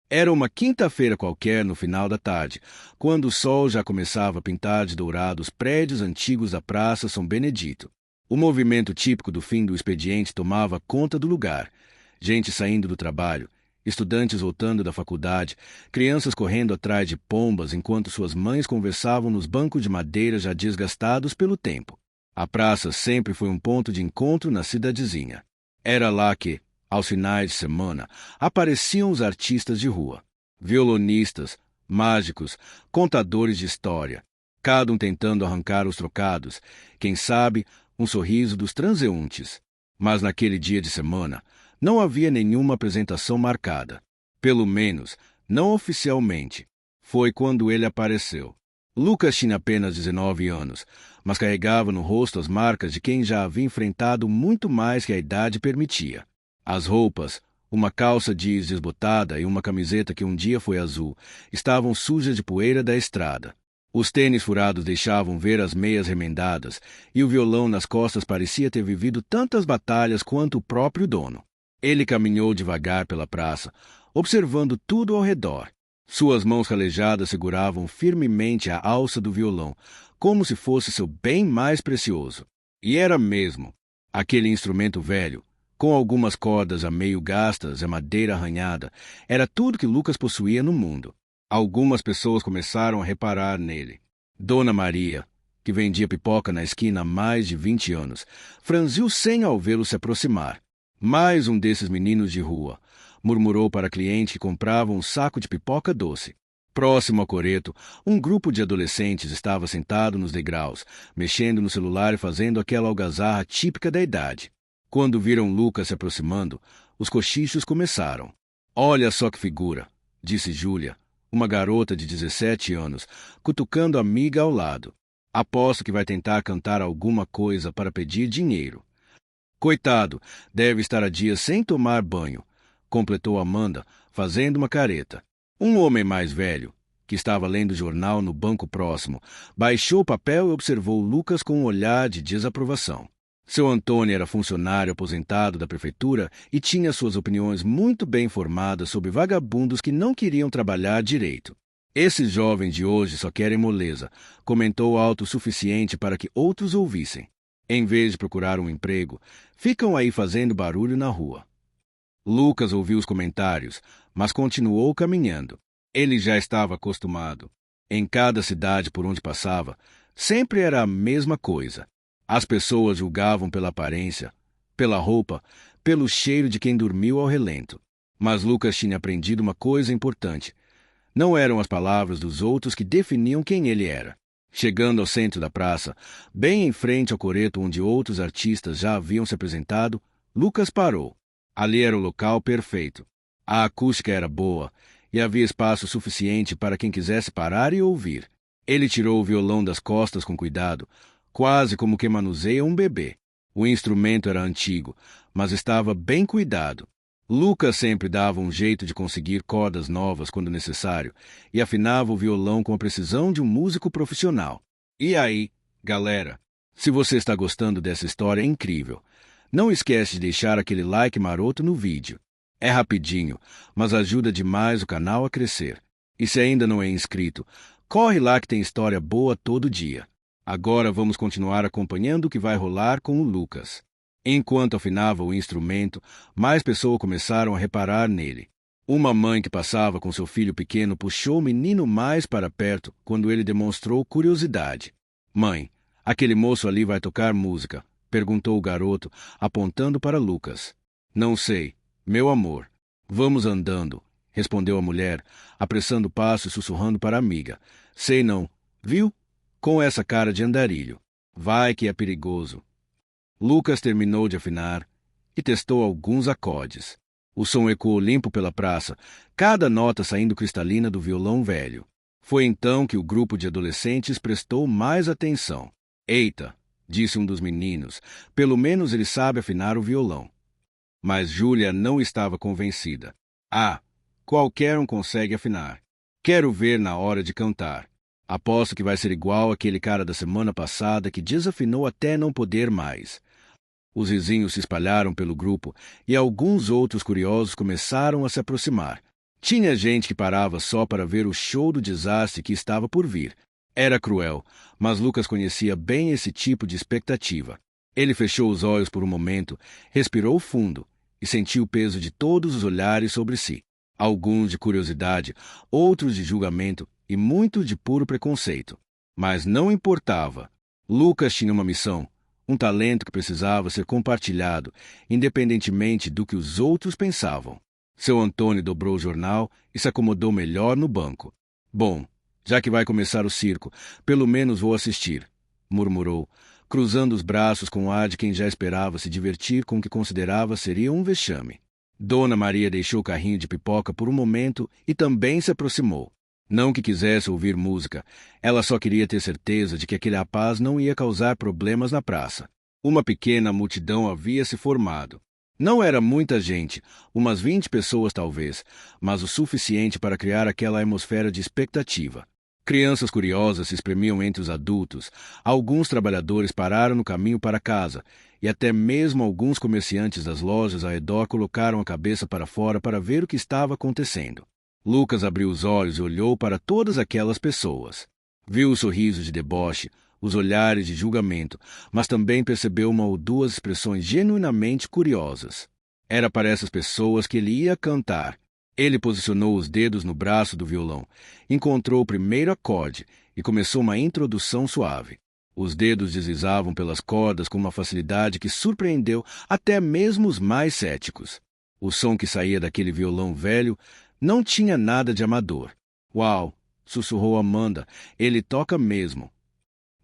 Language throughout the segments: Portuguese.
Era uma quinta-feira qualquer no final da tarde, quando o sol já começava a pintar de dourado os prédios antigos da Praça São Benedito. O movimento típico do fim do expediente tomava conta do lugar. Gente saindo do trabalho, estudantes voltando da faculdade, crianças correndo atrás de pombas enquanto suas mães conversavam nos bancos de madeira já desgastados pelo tempo. A praça sempre foi um ponto de encontro na cidadezinha. Era lá que, aos finais de semana, apareciam os artistas de rua. Violonistas, mágicos, contadores de história, cada um tentando arrancar os trocados, quem sabe, um sorriso dos transeuntes. Mas naquele dia de semana, não havia nenhuma apresentação marcada. Pelo menos, não oficialmente. Foi quando ele apareceu. Lucas tinha apenas 19 anos, mas carregava no rosto as marcas de quem já havia enfrentado muito mais que a idade permitia. As roupas, uma calça jeans desbotada e uma camiseta que um dia foi azul, estavam sujas de poeira da estrada. Os tênis furados deixavam ver as meias remendadas, e o violão nas costas parecia ter vivido tantas batalhas quanto o próprio dono. Ele caminhou devagar pela praça, observando tudo ao redor. Suas mãos calejadas seguravam firmemente a alça do violão, como se fosse seu bem mais precioso. E era mesmo. Aquele instrumento velho, com algumas cordas a meio gastas e madeira arranhada, era tudo que Lucas possuía no mundo. Algumas pessoas começaram a reparar nele. Dona Maria, que vendia pipoca na esquina há mais de 20 anos, franziu o senho ao vê-lo se aproximar. Mais um desses meninos de rua, murmurou para a cliente que comprava um saco de pipoca doce. Próximo a Coreto, um grupo de adolescentes estava sentado nos degraus, mexendo no celular e fazendo aquela algazarra típica da idade. Quando viram Lucas se aproximando, os cochichos começaram. "Olha só que figura", disse Júlia, uma garota de 17 anos, cutucando a amiga ao lado. "Aposto que vai tentar cantar alguma coisa para pedir dinheiro." "Coitado, deve estar há dias sem tomar banho", completou Amanda, fazendo uma careta. Um homem mais velho, que estava lendo o jornal no banco próximo, baixou o papel e observou Lucas com um olhar de desaprovação. Seu Antônio era funcionário aposentado da prefeitura e tinha suas opiniões muito bem formadas sobre vagabundos que não queriam trabalhar direito. "Esses jovens de hoje só querem moleza", comentou alto o suficiente para que outros ouvissem. "Em vez de procurar um emprego, ficam aí fazendo barulho na rua." Lucas ouviu os comentários, mas continuou caminhando. Ele já estava acostumado. Em cada cidade por onde passava, sempre era a mesma coisa. As pessoas julgavam pela aparência, pela roupa, pelo cheiro de quem dormiu ao relento. Mas Lucas tinha aprendido uma coisa importante. Não eram as palavras dos outros que definiam quem ele era. Chegando ao centro da praça, bem em frente ao coreto onde outros artistas já haviam se apresentado, Lucas parou. Ali era o local perfeito. A acústica era boa e havia espaço suficiente para quem quisesse parar e ouvir. Ele tirou o violão das costas com cuidado, quase como que manuseia um bebê. O instrumento era antigo, mas estava bem cuidado. Lucas sempre dava um jeito de conseguir cordas novas quando necessário e afinava o violão com a precisão de um músico profissional. E aí, galera, se você está gostando dessa história incrível, não esquece de deixar aquele like maroto no vídeo. É rapidinho, mas ajuda demais o canal a crescer. E se ainda não é inscrito, corre lá que tem história boa todo dia. Agora vamos continuar acompanhando o que vai rolar com o Lucas. Enquanto afinava o instrumento, mais pessoas começaram a reparar nele. Uma mãe que passava com seu filho pequeno puxou o menino mais para perto quando ele demonstrou curiosidade. "Mãe, aquele moço ali vai tocar música?" perguntou o garoto, apontando para Lucas. "Não sei, meu amor. Vamos andando", respondeu a mulher, apressando o passo e sussurrando para a amiga. "Sei não, viu? Com essa cara de andarilho. Vai que é perigoso." Lucas terminou de afinar e testou alguns acordes. O som ecoou limpo pela praça, cada nota saindo cristalina do violão velho. Foi então que o grupo de adolescentes prestou mais atenção. "Eita", disse um dos meninos, "pelo menos ele sabe afinar o violão." Mas Júlia não estava convencida. "Ah, qualquer um consegue afinar. Quero ver na hora de cantar. Aposto que vai ser igual aquele cara da semana passada que desafinou até não poder mais." Os vizinhos se espalharam pelo grupo e alguns outros curiosos começaram a se aproximar. Tinha gente que parava só para ver o show do desastre que estava por vir. Era cruel, mas Lucas conhecia bem esse tipo de expectativa. Ele fechou os olhos por um momento, respirou fundo e sentiu o peso de todos os olhares sobre si. Alguns de curiosidade, outros de julgamento e muitos de puro preconceito. Mas não importava. Lucas tinha uma missão, um talento que precisava ser compartilhado, independentemente do que os outros pensavam. Seu Antônio dobrou o jornal e se acomodou melhor no banco. Bom, já que vai começar o circo, pelo menos vou assistir, murmurou, cruzando os braços com o ar de quem já esperava se divertir com o que considerava seria um vexame. Dona Maria deixou o carrinho de pipoca por um momento e também se aproximou. Não que quisesse ouvir música, ela só queria ter certeza de que aquele rapaz não ia causar problemas na praça. Uma pequena multidão havia se formado. Não era muita gente, umas 20 pessoas talvez, mas o suficiente para criar aquela atmosfera de expectativa. Crianças curiosas se espremiam entre os adultos, alguns trabalhadores pararam no caminho para casa, e até mesmo alguns comerciantes das lojas ao redor colocaram a cabeça para fora para ver o que estava acontecendo. Lucas abriu os olhos e olhou para todas aquelas pessoas. Viu os sorrisos de deboche, os olhares de julgamento, mas também percebeu uma ou duas expressões genuinamente curiosas. Era para essas pessoas que ele ia cantar. Ele posicionou os dedos no braço do violão, encontrou o primeiro acorde e começou uma introdução suave. Os dedos deslizavam pelas cordas com uma facilidade que surpreendeu até mesmo os mais céticos. O som que saía daquele violão velho não tinha nada de amador. Uau! Sussurrou Amanda. Ele toca mesmo.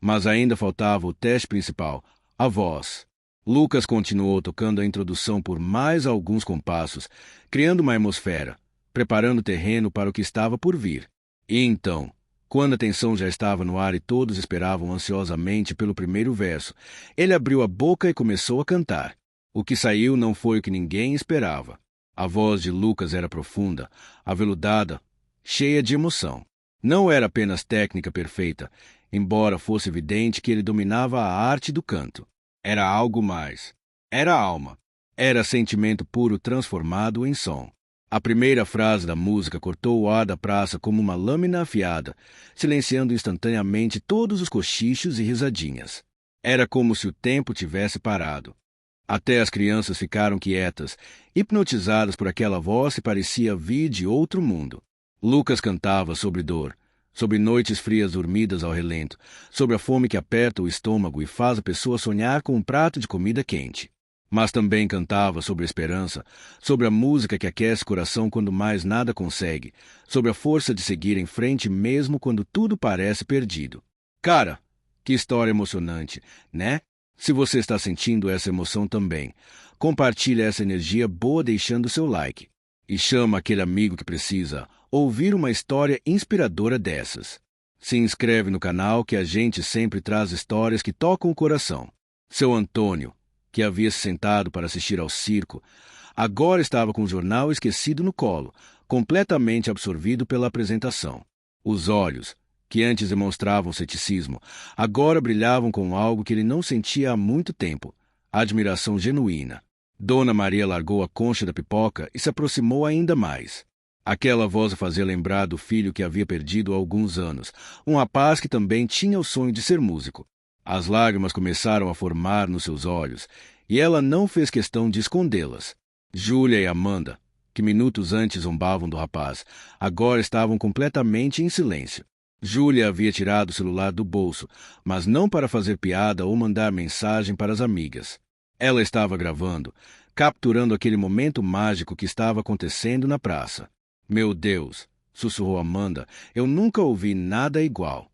Mas ainda faltava o teste principal, a voz. Lucas continuou tocando a introdução por mais alguns compassos, criando uma atmosfera, preparando o terreno para o que estava por vir. E então, quando a tensão já estava no ar e todos esperavam ansiosamente pelo primeiro verso, ele abriu a boca e começou a cantar. O que saiu não foi o que ninguém esperava. A voz de Lucas era profunda, aveludada, cheia de emoção. Não era apenas técnica perfeita, embora fosse evidente que ele dominava a arte do canto. Era algo mais. Era alma. Era sentimento puro transformado em som. A primeira frase da música cortou o ar da praça como uma lâmina afiada, silenciando instantaneamente todos os cochichos e risadinhas. Era como se o tempo tivesse parado. Até as crianças ficaram quietas, hipnotizadas por aquela voz que parecia vir de outro mundo. Lucas cantava sobre dor, sobre noites frias dormidas ao relento, sobre a fome que aperta o estômago e faz a pessoa sonhar com um prato de comida quente. Mas também cantava sobre a esperança, sobre a música que aquece o coração quando mais nada consegue, sobre a força de seguir em frente mesmo quando tudo parece perdido. Cara, que história emocionante, né? Se você está sentindo essa emoção também, compartilhe essa energia boa deixando seu like. E chama aquele amigo que precisa ouvir uma história inspiradora dessas. Se inscreve no canal que a gente sempre traz histórias que tocam o coração. Seu Antônio, que havia se sentado para assistir ao circo, agora estava com o jornal esquecido no colo, completamente absorvido pela apresentação. Os olhos, que antes demonstravam ceticismo, agora brilhavam com algo que ele não sentia há muito tempo, admiração genuína. Dona Maria largou a concha da pipoca e se aproximou ainda mais. Aquela voz a fazia lembrar do filho que havia perdido há alguns anos, um rapaz que também tinha o sonho de ser músico. As lágrimas começaram a formar nos seus olhos, e ela não fez questão de escondê-las. Júlia e Amanda, que minutos antes zombavam do rapaz, agora estavam completamente em silêncio. Júlia havia tirado o celular do bolso, mas não para fazer piada ou mandar mensagem para as amigas. Ela estava gravando, capturando aquele momento mágico que estava acontecendo na praça. Meu Deus, sussurrou Amanda, eu nunca ouvi nada igual.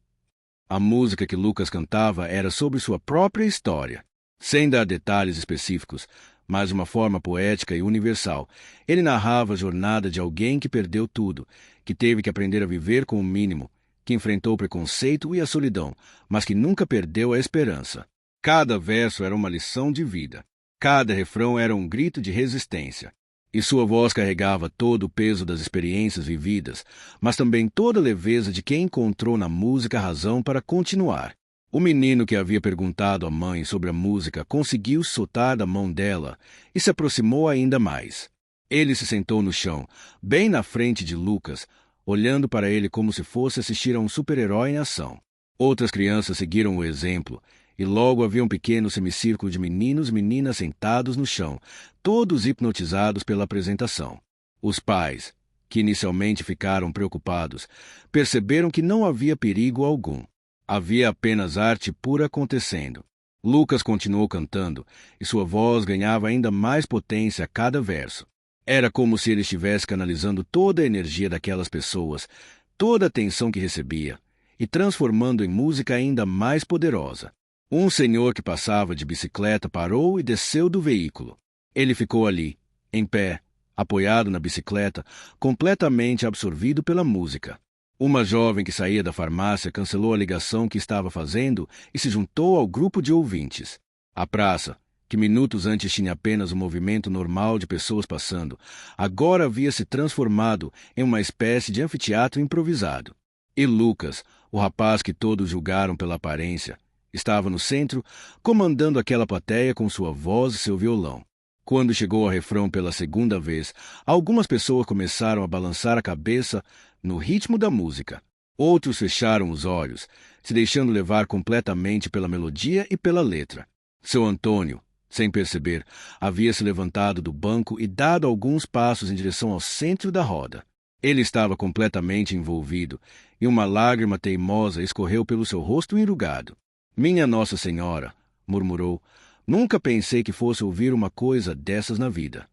A música que Lucas cantava era sobre sua própria história. Sem dar detalhes específicos, mas de uma forma poética e universal, ele narrava a jornada de alguém que perdeu tudo, que teve que aprender a viver com o mínimo, que enfrentou o preconceito e a solidão, mas que nunca perdeu a esperança. Cada verso era uma lição de vida. Cada refrão era um grito de resistência. E sua voz carregava todo o peso das experiências vividas, mas também toda a leveza de quem encontrou na música a razão para continuar. O menino que havia perguntado à mãe sobre a música conseguiu soltar da mão dela e se aproximou ainda mais. Ele se sentou no chão, bem na frente de Lucas, olhando para ele como se fosse assistir a um super-herói em ação. Outras crianças seguiram o exemplo, e logo havia um pequeno semicírculo de meninos e meninas sentados no chão, todos hipnotizados pela apresentação. Os pais, que inicialmente ficaram preocupados, perceberam que não havia perigo algum. Havia apenas arte pura acontecendo. Lucas continuou cantando, e sua voz ganhava ainda mais potência a cada verso. Era como se ele estivesse canalizando toda a energia daquelas pessoas, toda a atenção que recebia, e transformando em música ainda mais poderosa. Um senhor que passava de bicicleta parou e desceu do veículo. Ele ficou ali, em pé, apoiado na bicicleta, completamente absorvido pela música. Uma jovem que saía da farmácia cancelou a ligação que estava fazendo e se juntou ao grupo de ouvintes. A praça, que minutos antes tinha apenas um movimento normal de pessoas passando, agora havia se transformado em uma espécie de anfiteatro improvisado. E Lucas, o rapaz que todos julgaram pela aparência, estava no centro, comandando aquela plateia com sua voz e seu violão. Quando chegou ao refrão pela segunda vez, algumas pessoas começaram a balançar a cabeça no ritmo da música. Outros fecharam os olhos, se deixando levar completamente pela melodia e pela letra. Seu Antônio, sem perceber, havia se levantado do banco e dado alguns passos em direção ao centro da roda. Ele estava completamente envolvido, e uma lágrima teimosa escorreu pelo seu rosto enrugado. "Minha Nossa Senhora", murmurou, "nunca pensei que fosse ouvir uma coisa dessas na vida."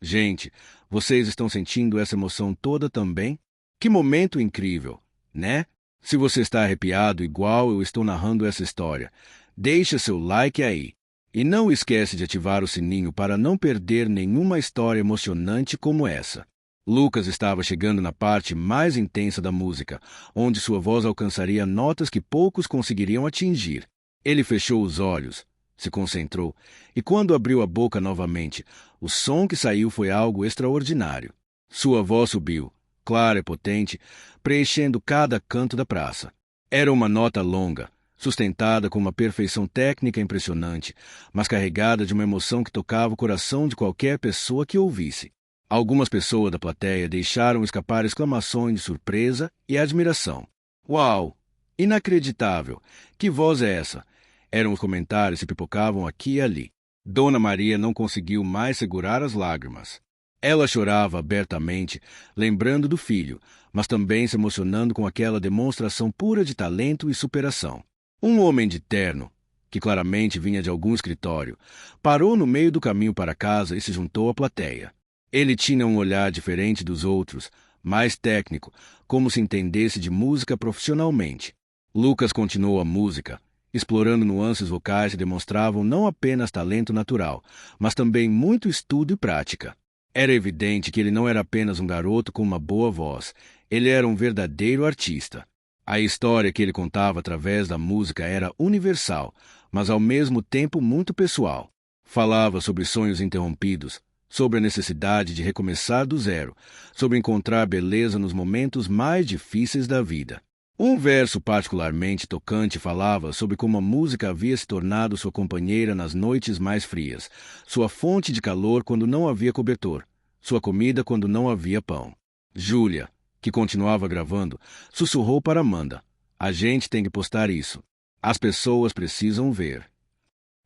Gente, vocês estão sentindo essa emoção toda também? Que momento incrível, né? Se você está arrepiado igual eu estou narrando essa história, deixa seu like aí. E não esquece de ativar o sininho para não perder nenhuma história emocionante como essa. Lucas estava chegando na parte mais intensa da música, onde sua voz alcançaria notas que poucos conseguiriam atingir. Ele fechou os olhos, se concentrou, e quando abriu a boca novamente, o som que saiu foi algo extraordinário. Sua voz subiu, clara e potente, preenchendo cada canto da praça. Era uma nota longa, sustentada com uma perfeição técnica impressionante, mas carregada de uma emoção que tocava o coração de qualquer pessoa que ouvisse. Algumas pessoas da plateia deixaram escapar exclamações de surpresa e admiração. "Uau! Inacreditável! Que voz é essa?" Eram os comentários que pipocavam aqui e ali. Dona Maria não conseguiu mais segurar as lágrimas. Ela chorava abertamente, lembrando do filho, mas também se emocionando com aquela demonstração pura de talento e superação. Um homem de terno, que claramente vinha de algum escritório, parou no meio do caminho para casa e se juntou à plateia. Ele tinha um olhar diferente dos outros, mais técnico, como se entendesse de música profissionalmente. Lucas continuou a música, explorando nuances vocais que demonstravam não apenas talento natural, mas também muito estudo e prática. Era evidente que ele não era apenas um garoto com uma boa voz, ele era um verdadeiro artista. A história que ele contava através da música era universal, mas ao mesmo tempo muito pessoal. Falava sobre sonhos interrompidos, sobre a necessidade de recomeçar do zero, sobre encontrar beleza nos momentos mais difíceis da vida. Um verso particularmente tocante falava sobre como a música havia se tornado sua companheira nas noites mais frias, sua fonte de calor quando não havia cobertor, sua comida quando não havia pão. Júlia, que continuava gravando, sussurrou para Amanda: "A gente tem que postar isso. As pessoas precisam ver."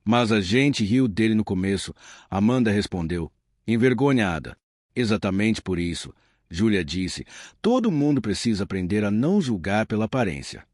"Mas a gente riu dele no começo", Amanda respondeu, envergonhada. "Exatamente por isso", Júlia disse, "todo mundo precisa aprender a não julgar pela aparência."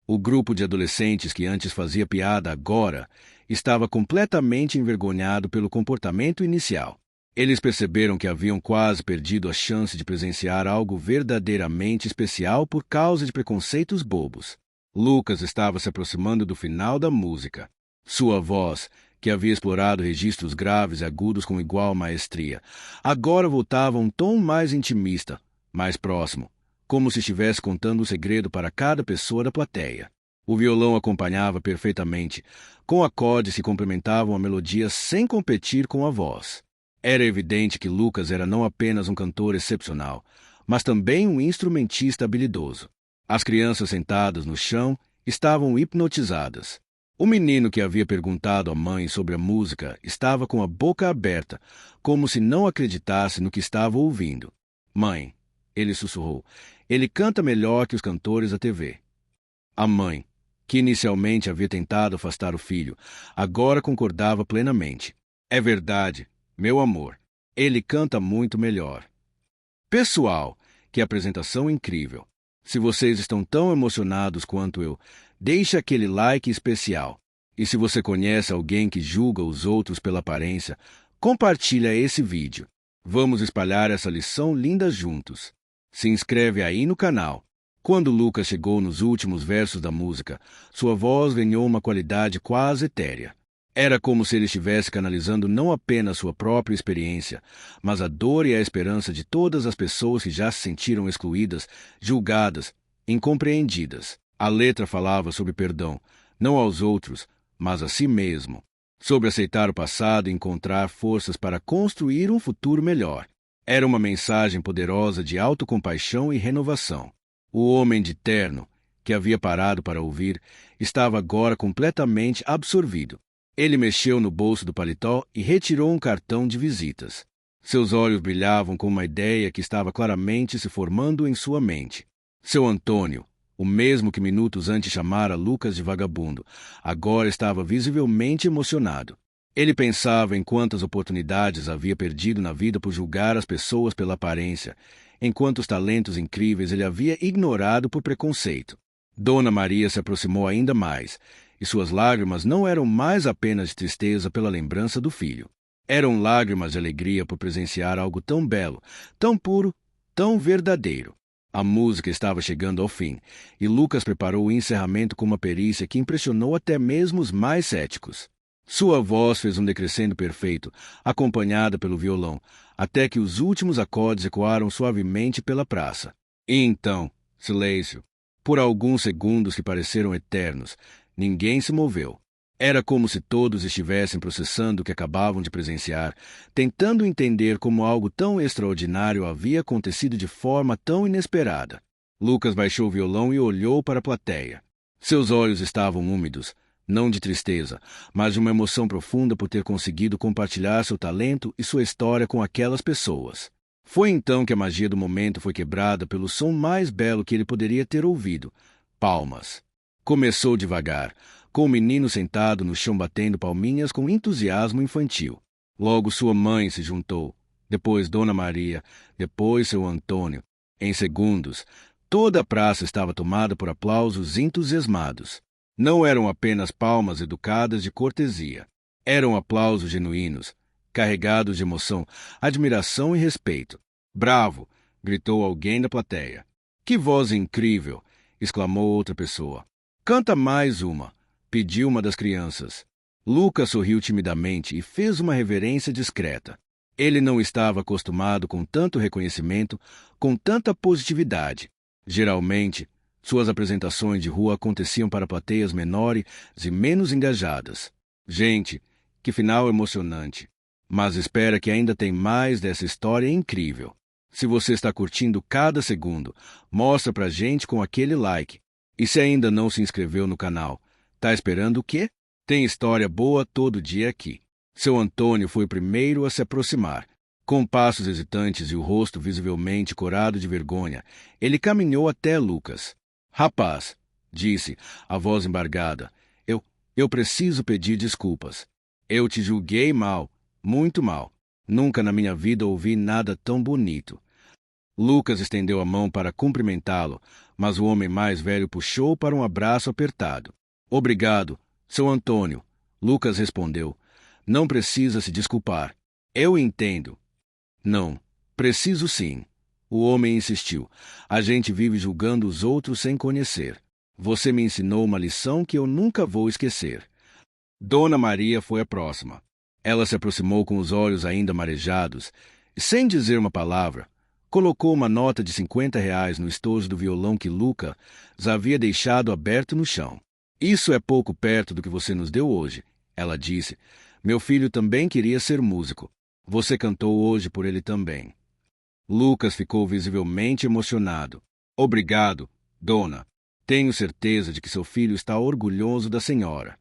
O grupo de adolescentes que antes fazia piada agora estava completamente envergonhado pelo comportamento inicial. Eles perceberam que haviam quase perdido a chance de presenciar algo verdadeiramente especial por causa de preconceitos bobos. Lucas estava se aproximando do final da música. Sua voz, que havia explorado registros graves e agudos com igual maestria, agora voltava a um tom mais intimista, mais próximo, como se estivesse contando um segredo para cada pessoa da plateia. O violão acompanhava perfeitamente, com acordes que complementavam a melodia sem competir com a voz. Era evidente que Lucas era não apenas um cantor excepcional, mas também um instrumentista habilidoso. As crianças sentadas no chão estavam hipnotizadas. O menino que havia perguntado à mãe sobre a música estava com a boca aberta, como se não acreditasse no que estava ouvindo. Mãe, ele sussurrou, ele canta melhor que os cantores da TV. A mãe, que inicialmente havia tentado afastar o filho, agora concordava plenamente. É verdade, meu amor, ele canta muito melhor. Pessoal, que apresentação incrível! Se vocês estão tão emocionados quanto eu, deixe aquele like especial. E se você conhece alguém que julga os outros pela aparência, compartilha esse vídeo. Vamos espalhar essa lição linda juntos. Se inscreve aí no canal. Quando Lucas chegou nos últimos versos da música, sua voz ganhou uma qualidade quase etérea. Era como se ele estivesse canalizando não apenas sua própria experiência, mas a dor e a esperança de todas as pessoas que já se sentiram excluídas, julgadas, incompreendidas. A letra falava sobre perdão, não aos outros, mas a si mesmo. Sobre aceitar o passado e encontrar forças para construir um futuro melhor. Era uma mensagem poderosa de autocompaixão e renovação. O homem de terno, que havia parado para ouvir, estava agora completamente absorvido. Ele mexeu no bolso do paletó e retirou um cartão de visitas. Seus olhos brilhavam com uma ideia que estava claramente se formando em sua mente. Seu Antônio, o mesmo que minutos antes chamara Lucas de vagabundo, agora estava visivelmente emocionado. Ele pensava em quantas oportunidades havia perdido na vida por julgar as pessoas pela aparência, em quantos talentos incríveis ele havia ignorado por preconceito. Dona Maria se aproximou ainda mais, e suas lágrimas não eram mais apenas de tristeza pela lembrança do filho. Eram lágrimas de alegria por presenciar algo tão belo, tão puro, tão verdadeiro. A música estava chegando ao fim, e Lucas preparou o encerramento com uma perícia que impressionou até mesmo os mais céticos. Sua voz fez um decrescendo perfeito, acompanhada pelo violão, até que os últimos acordes ecoaram suavemente pela praça. E então, silêncio. Por alguns segundos que pareceram eternos, ninguém se moveu. Era como se todos estivessem processando o que acabavam de presenciar, tentando entender como algo tão extraordinário havia acontecido de forma tão inesperada. Lucas baixou o violão e olhou para a plateia. Seus olhos estavam úmidos, não de tristeza, mas de uma emoção profunda por ter conseguido compartilhar seu talento e sua história com aquelas pessoas. Foi então que a magia do momento foi quebrada pelo som mais belo que ele poderia ter ouvido: palmas. Começou devagar, com o menino sentado no chão batendo palminhas com entusiasmo infantil. Logo sua mãe se juntou, depois Dona Maria, depois seu Antônio. Em segundos, toda a praça estava tomada por aplausos entusiasmados. Não eram apenas palmas educadas de cortesia. Eram aplausos genuínos, carregados de emoção, admiração e respeito. Bravo! Gritou alguém da plateia. Que voz incrível! Exclamou outra pessoa. Canta mais uma! Pediu uma das crianças. Lucas sorriu timidamente e fez uma reverência discreta. Ele não estava acostumado com tanto reconhecimento, com tanta positividade. Geralmente, suas apresentações de rua aconteciam para plateias menores e menos engajadas. Gente, que final emocionante! Mas espera que ainda tem mais dessa história incrível. Se você está curtindo cada segundo, mostra pra gente com aquele like. E se ainda não se inscreveu no canal, tá esperando o quê? Tem história boa todo dia aqui. Seu Antônio foi o primeiro a se aproximar. Com passos hesitantes e o rosto visivelmente corado de vergonha, ele caminhou até Lucas. Rapaz, disse, a voz embargada, eu preciso pedir desculpas. Eu te julguei mal, muito mal. Nunca na minha vida ouvi nada tão bonito. Lucas estendeu a mão para cumprimentá-lo, mas o homem mais velho puxou para um abraço apertado. Obrigado, seu Antônio, Lucas respondeu. Não precisa se desculpar. Eu entendo. Não, preciso sim. O homem insistiu. A gente vive julgando os outros sem conhecer. Você me ensinou uma lição que eu nunca vou esquecer. Dona Maria foi a próxima. Ela se aproximou com os olhos ainda marejados e, sem dizer uma palavra, colocou uma nota de R$ 50 no estojo do violão que Lucas havia deixado aberto no chão. Isso é pouco perto do que você nos deu hoje, ela disse. Meu filho também queria ser músico. Você cantou hoje por ele também. Lucas ficou visivelmente emocionado. Obrigado, dona. Tenho certeza de que seu filho está orgulhoso da senhora.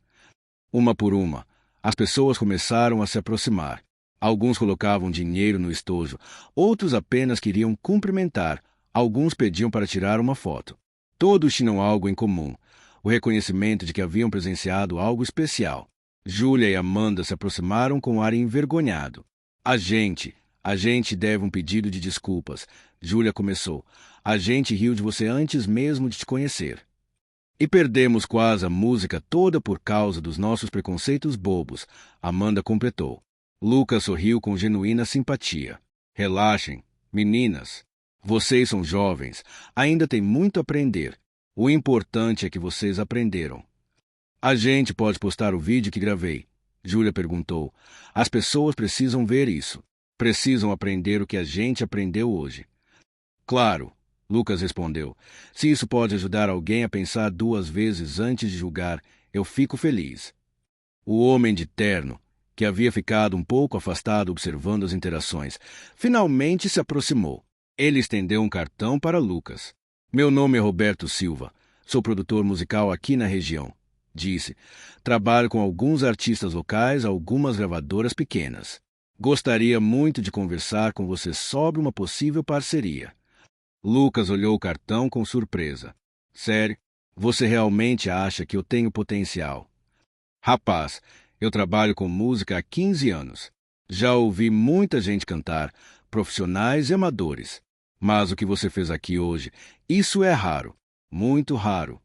Uma por uma, as pessoas começaram a se aproximar. Alguns colocavam dinheiro no estojo, outros apenas queriam cumprimentar, alguns pediam para tirar uma foto. Todos tinham algo em comum, o reconhecimento de que haviam presenciado algo especial. Júlia e Amanda se aproximaram com ar envergonhado. A gente deve um pedido de desculpas. Júlia começou. A gente riu de você antes mesmo de te conhecer. E perdemos quase a música toda por causa dos nossos preconceitos bobos, Amanda completou. Lucas sorriu com genuína simpatia. Relaxem, meninas. Vocês são jovens, ainda têm muito a aprender. O importante é que vocês aprenderam. A gente pode postar o vídeo que gravei? Júlia perguntou. As pessoas precisam ver isso. Precisam aprender o que a gente aprendeu hoje. Claro, Lucas respondeu. Se isso pode ajudar alguém a pensar 2 vezes antes de julgar, eu fico feliz. O homem de terno, que havia ficado um pouco afastado observando as interações, finalmente se aproximou. Ele estendeu um cartão para Lucas. Meu nome é Roberto Silva. Sou produtor musical aqui na região, disse. Trabalho com alguns artistas locais, algumas gravadoras pequenas. Gostaria muito de conversar com você sobre uma possível parceria. Lucas olhou o cartão com surpresa. Sério? Você realmente acha que eu tenho potencial? Rapaz, eu trabalho com música há 15 anos. Já ouvi muita gente cantar, profissionais e amadores. Mas o que você fez aqui hoje, isso é raro, muito raro.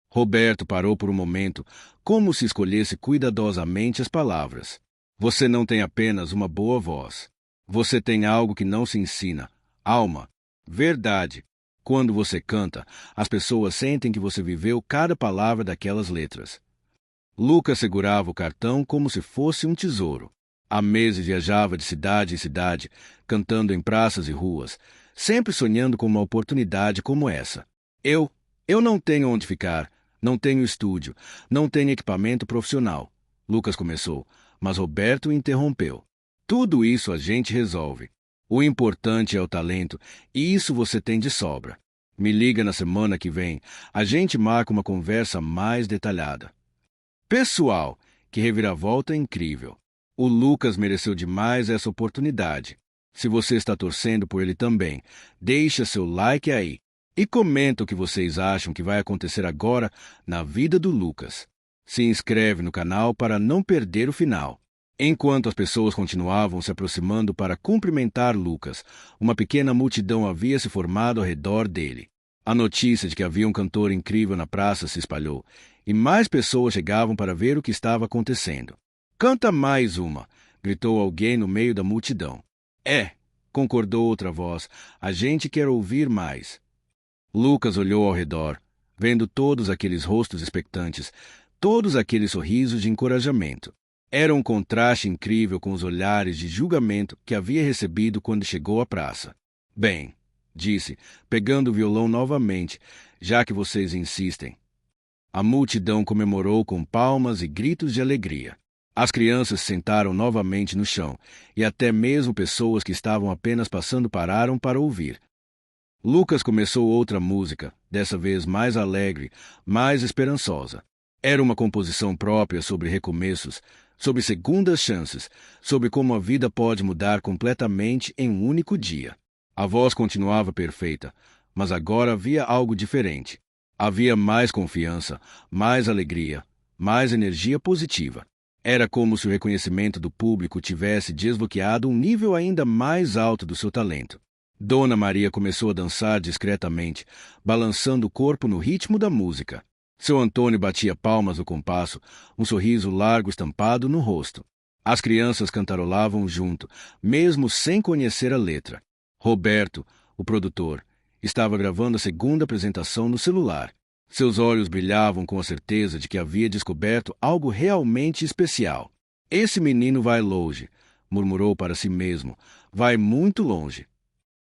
Roberto parou por um momento, como se escolhesse cuidadosamente as palavras. Você não tem apenas uma boa voz. Você tem algo que não se ensina, alma, verdade. Quando você canta, as pessoas sentem que você viveu cada palavra daquelas letras. Lucas segurava o cartão como se fosse um tesouro. Há meses viajava de cidade em cidade, cantando em praças e ruas, sempre sonhando com uma oportunidade como essa. Eu não tenho onde ficar, não tenho estúdio, não tenho equipamento profissional. Lucas começou, mas Roberto o interrompeu. Tudo isso a gente resolve. O importante é o talento, e isso você tem de sobra. Me liga na semana que vem, a gente marca uma conversa mais detalhada. Pessoal, que reviravolta incrível. O Lucas mereceu demais essa oportunidade. Se você está torcendo por ele também, deixa seu like aí e comenta o que vocês acham que vai acontecer agora na vida do Lucas. Se inscreve no canal para não perder o final. Enquanto as pessoas continuavam se aproximando para cumprimentar Lucas, uma pequena multidão havia se formado ao redor dele. A notícia de que havia um cantor incrível na praça se espalhou, e mais pessoas chegavam para ver o que estava acontecendo. Canta mais uma, gritou alguém no meio da multidão. Concordou outra voz, a gente quer ouvir mais. Lucas olhou ao redor, vendo todos aqueles rostos expectantes, todos aqueles sorrisos de encorajamento. Era um contraste incrível com os olhares de julgamento que havia recebido quando chegou à praça. Bem, disse, pegando o violão novamente, já que vocês insistem. A multidão comemorou com palmas e gritos de alegria. As crianças se sentaram novamente no chão, e até mesmo pessoas que estavam apenas passando pararam para ouvir. Lucas começou outra música, dessa vez mais alegre, mais esperançosa. Era uma composição própria sobre recomeços, sobre segundas chances, sobre como a vida pode mudar completamente em um único dia. A voz continuava perfeita, mas agora havia algo diferente. Havia mais confiança, mais alegria, mais energia positiva. Era como se o reconhecimento do público tivesse desbloqueado um nível ainda mais alto do seu talento. Dona Maria começou a dançar discretamente, balançando o corpo no ritmo da música. Seu Antônio batia palmas no compasso, um sorriso largo estampado no rosto. As crianças cantarolavam junto, mesmo sem conhecer a letra. Roberto, o produtor, estava gravando a segunda apresentação no celular. Seus olhos brilhavam com a certeza de que havia descoberto algo realmente especial. Esse menino vai longe, murmurou para si mesmo. Vai muito longe.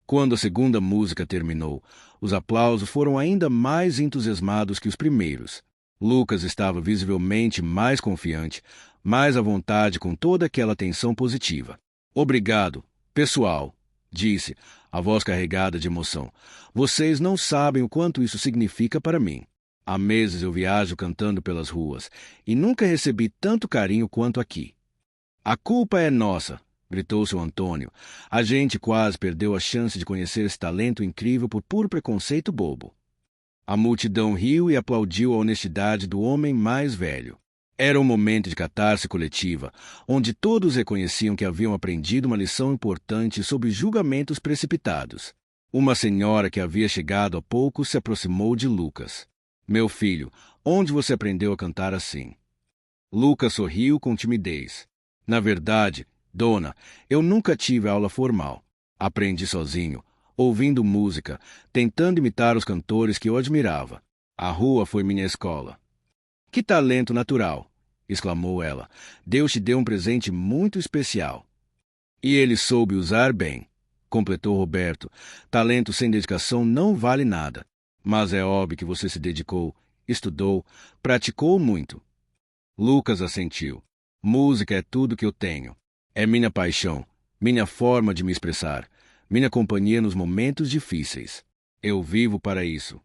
Quando a segunda música terminou, os aplausos foram ainda mais entusiasmados que os primeiros. Lucas estava visivelmente mais confiante, mais à vontade com toda aquela tensão positiva. Obrigado, pessoal, disse, a voz carregada de emoção. Vocês não sabem o quanto isso significa para mim. Há meses eu viajo cantando pelas ruas e nunca recebi tanto carinho quanto aqui. A culpa é nossa, gritou seu Antônio. A gente quase perdeu a chance de conhecer esse talento incrível por puro preconceito bobo. A multidão riu e aplaudiu a honestidade do homem mais velho. Era um momento de catarse coletiva, onde todos reconheciam que haviam aprendido uma lição importante sobre julgamentos precipitados. Uma senhora que havia chegado há pouco se aproximou de Lucas. Meu filho, onde você aprendeu a cantar assim? Lucas sorriu com timidez. Na verdade, dona, eu nunca tive aula formal. Aprendi sozinho, ouvindo música, tentando imitar os cantores que eu admirava. A rua foi minha escola. Que talento natural! Exclamou ela. Deus te deu um presente muito especial. E ele soube usar bem, completou Roberto. Talento sem dedicação não vale nada. Mas é óbvio que você se dedicou, estudou, praticou muito. Lucas assentiu. Música é tudo que eu tenho. É minha paixão, minha forma de me expressar, minha companhia nos momentos difíceis. Eu vivo para isso.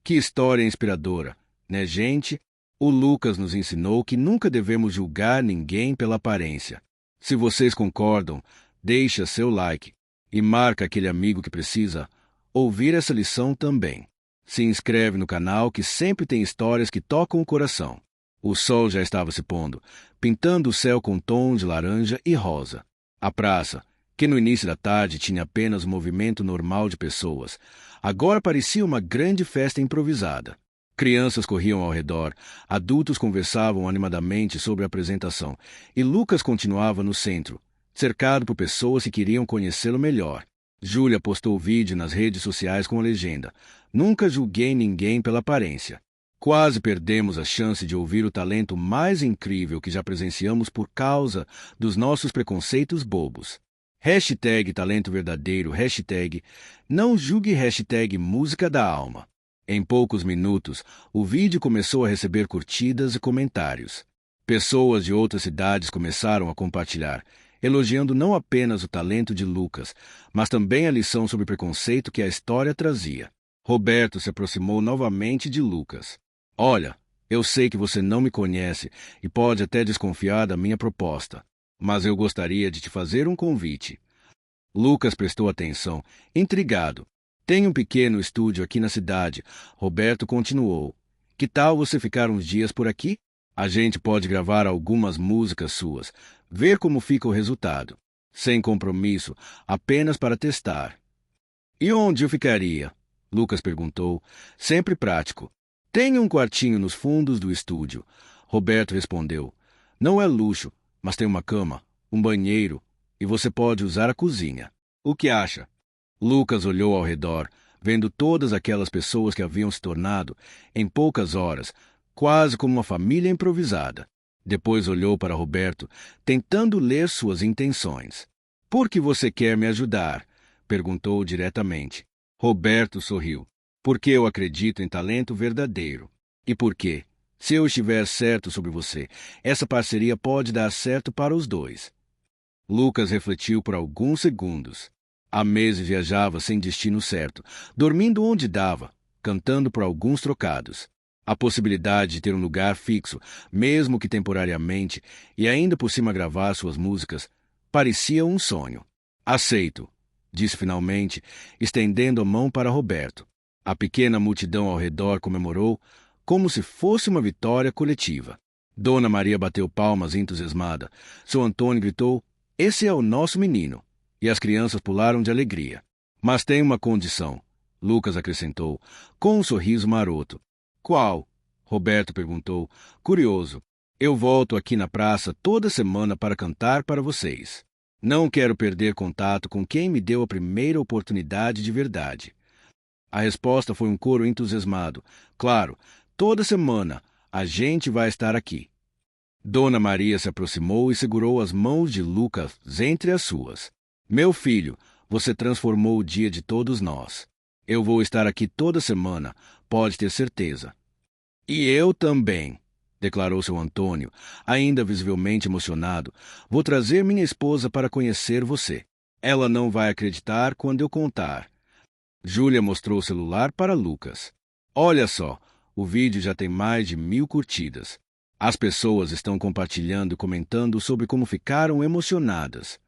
Que história inspiradora, né, gente? O Lucas nos ensinou que nunca devemos julgar ninguém pela aparência. Se vocês concordam, deixa seu like e marca aquele amigo que precisa ouvir essa lição também. Se inscreve no canal que sempre tem histórias que tocam o coração. O sol já estava se pondo, pintando o céu com tons de laranja e rosa. A praça, que no início da tarde tinha apenas um movimento normal de pessoas, agora parecia uma grande festa improvisada. Crianças corriam ao redor, adultos conversavam animadamente sobre a apresentação, e Lucas continuava no centro, cercado por pessoas que queriam conhecê-lo melhor. Júlia postou vídeo nas redes sociais com a legenda: Nunca julguei ninguém pela aparência. Quase perdemos a chance de ouvir o talento mais incrível que já presenciamos por causa dos nossos preconceitos bobos. Hashtag talento verdadeiro, hashtag não julgue, hashtag música da alma. Em poucos minutos, o vídeo começou a receber curtidas e comentários. Pessoas de outras cidades começaram a compartilhar, elogiando não apenas o talento de Lucas, mas também a lição sobre preconceito que a história trazia. Roberto se aproximou novamente de Lucas. Olha, eu sei que você não me conhece e pode até desconfiar da minha proposta, mas eu gostaria de te fazer um convite. Lucas prestou atenção, intrigado. Tem um pequeno estúdio aqui na cidade. Roberto continuou. Que tal você ficar uns dias por aqui? A gente pode gravar algumas músicas suas, ver como fica o resultado. Sem compromisso, apenas para testar. E onde eu ficaria? Lucas perguntou, sempre prático. Tem um quartinho nos fundos do estúdio. Roberto respondeu. Não é luxo, mas tem uma cama, um banheiro, e você pode usar a cozinha. O que acha? Lucas olhou ao redor, vendo todas aquelas pessoas que haviam se tornado, em poucas horas, quase como uma família improvisada. Depois olhou para Roberto, tentando ler suas intenções. Por que você quer me ajudar? Perguntou diretamente. Roberto sorriu. Porque eu acredito em talento verdadeiro. E por quê? Se eu estiver certo sobre você, essa parceria pode dar certo para os dois. Lucas refletiu por alguns segundos. Há meses viajava sem destino certo, dormindo onde dava, cantando por alguns trocados. A possibilidade de ter um lugar fixo, mesmo que temporariamente, e ainda por cima gravar suas músicas, parecia um sonho. Aceito, disse finalmente, estendendo a mão para Roberto. A pequena multidão ao redor comemorou, como se fosse uma vitória coletiva. Dona Maria bateu palmas entusiasmada. Seu Antônio gritou, esse é o nosso menino. E as crianças pularam de alegria. Mas tem uma condição, Lucas acrescentou, com um sorriso maroto. Qual? Roberto perguntou, curioso. Eu volto aqui na praça toda semana para cantar para vocês. Não quero perder contato com quem me deu a primeira oportunidade de verdade. A resposta foi um coro entusiasmado. Claro, toda semana a gente vai estar aqui. Dona Maria se aproximou e segurou as mãos de Lucas entre as suas. Meu filho, você transformou o dia de todos nós. Eu vou estar aqui toda semana, pode ter certeza. E eu também, declarou seu Antônio, ainda visivelmente emocionado. Vou trazer minha esposa para conhecer você. Ela não vai acreditar quando eu contar. Júlia mostrou o celular para Lucas. Olha só, O vídeo já tem mais de 1000 curtidas. As pessoas estão compartilhando e comentando sobre como ficaram emocionadas.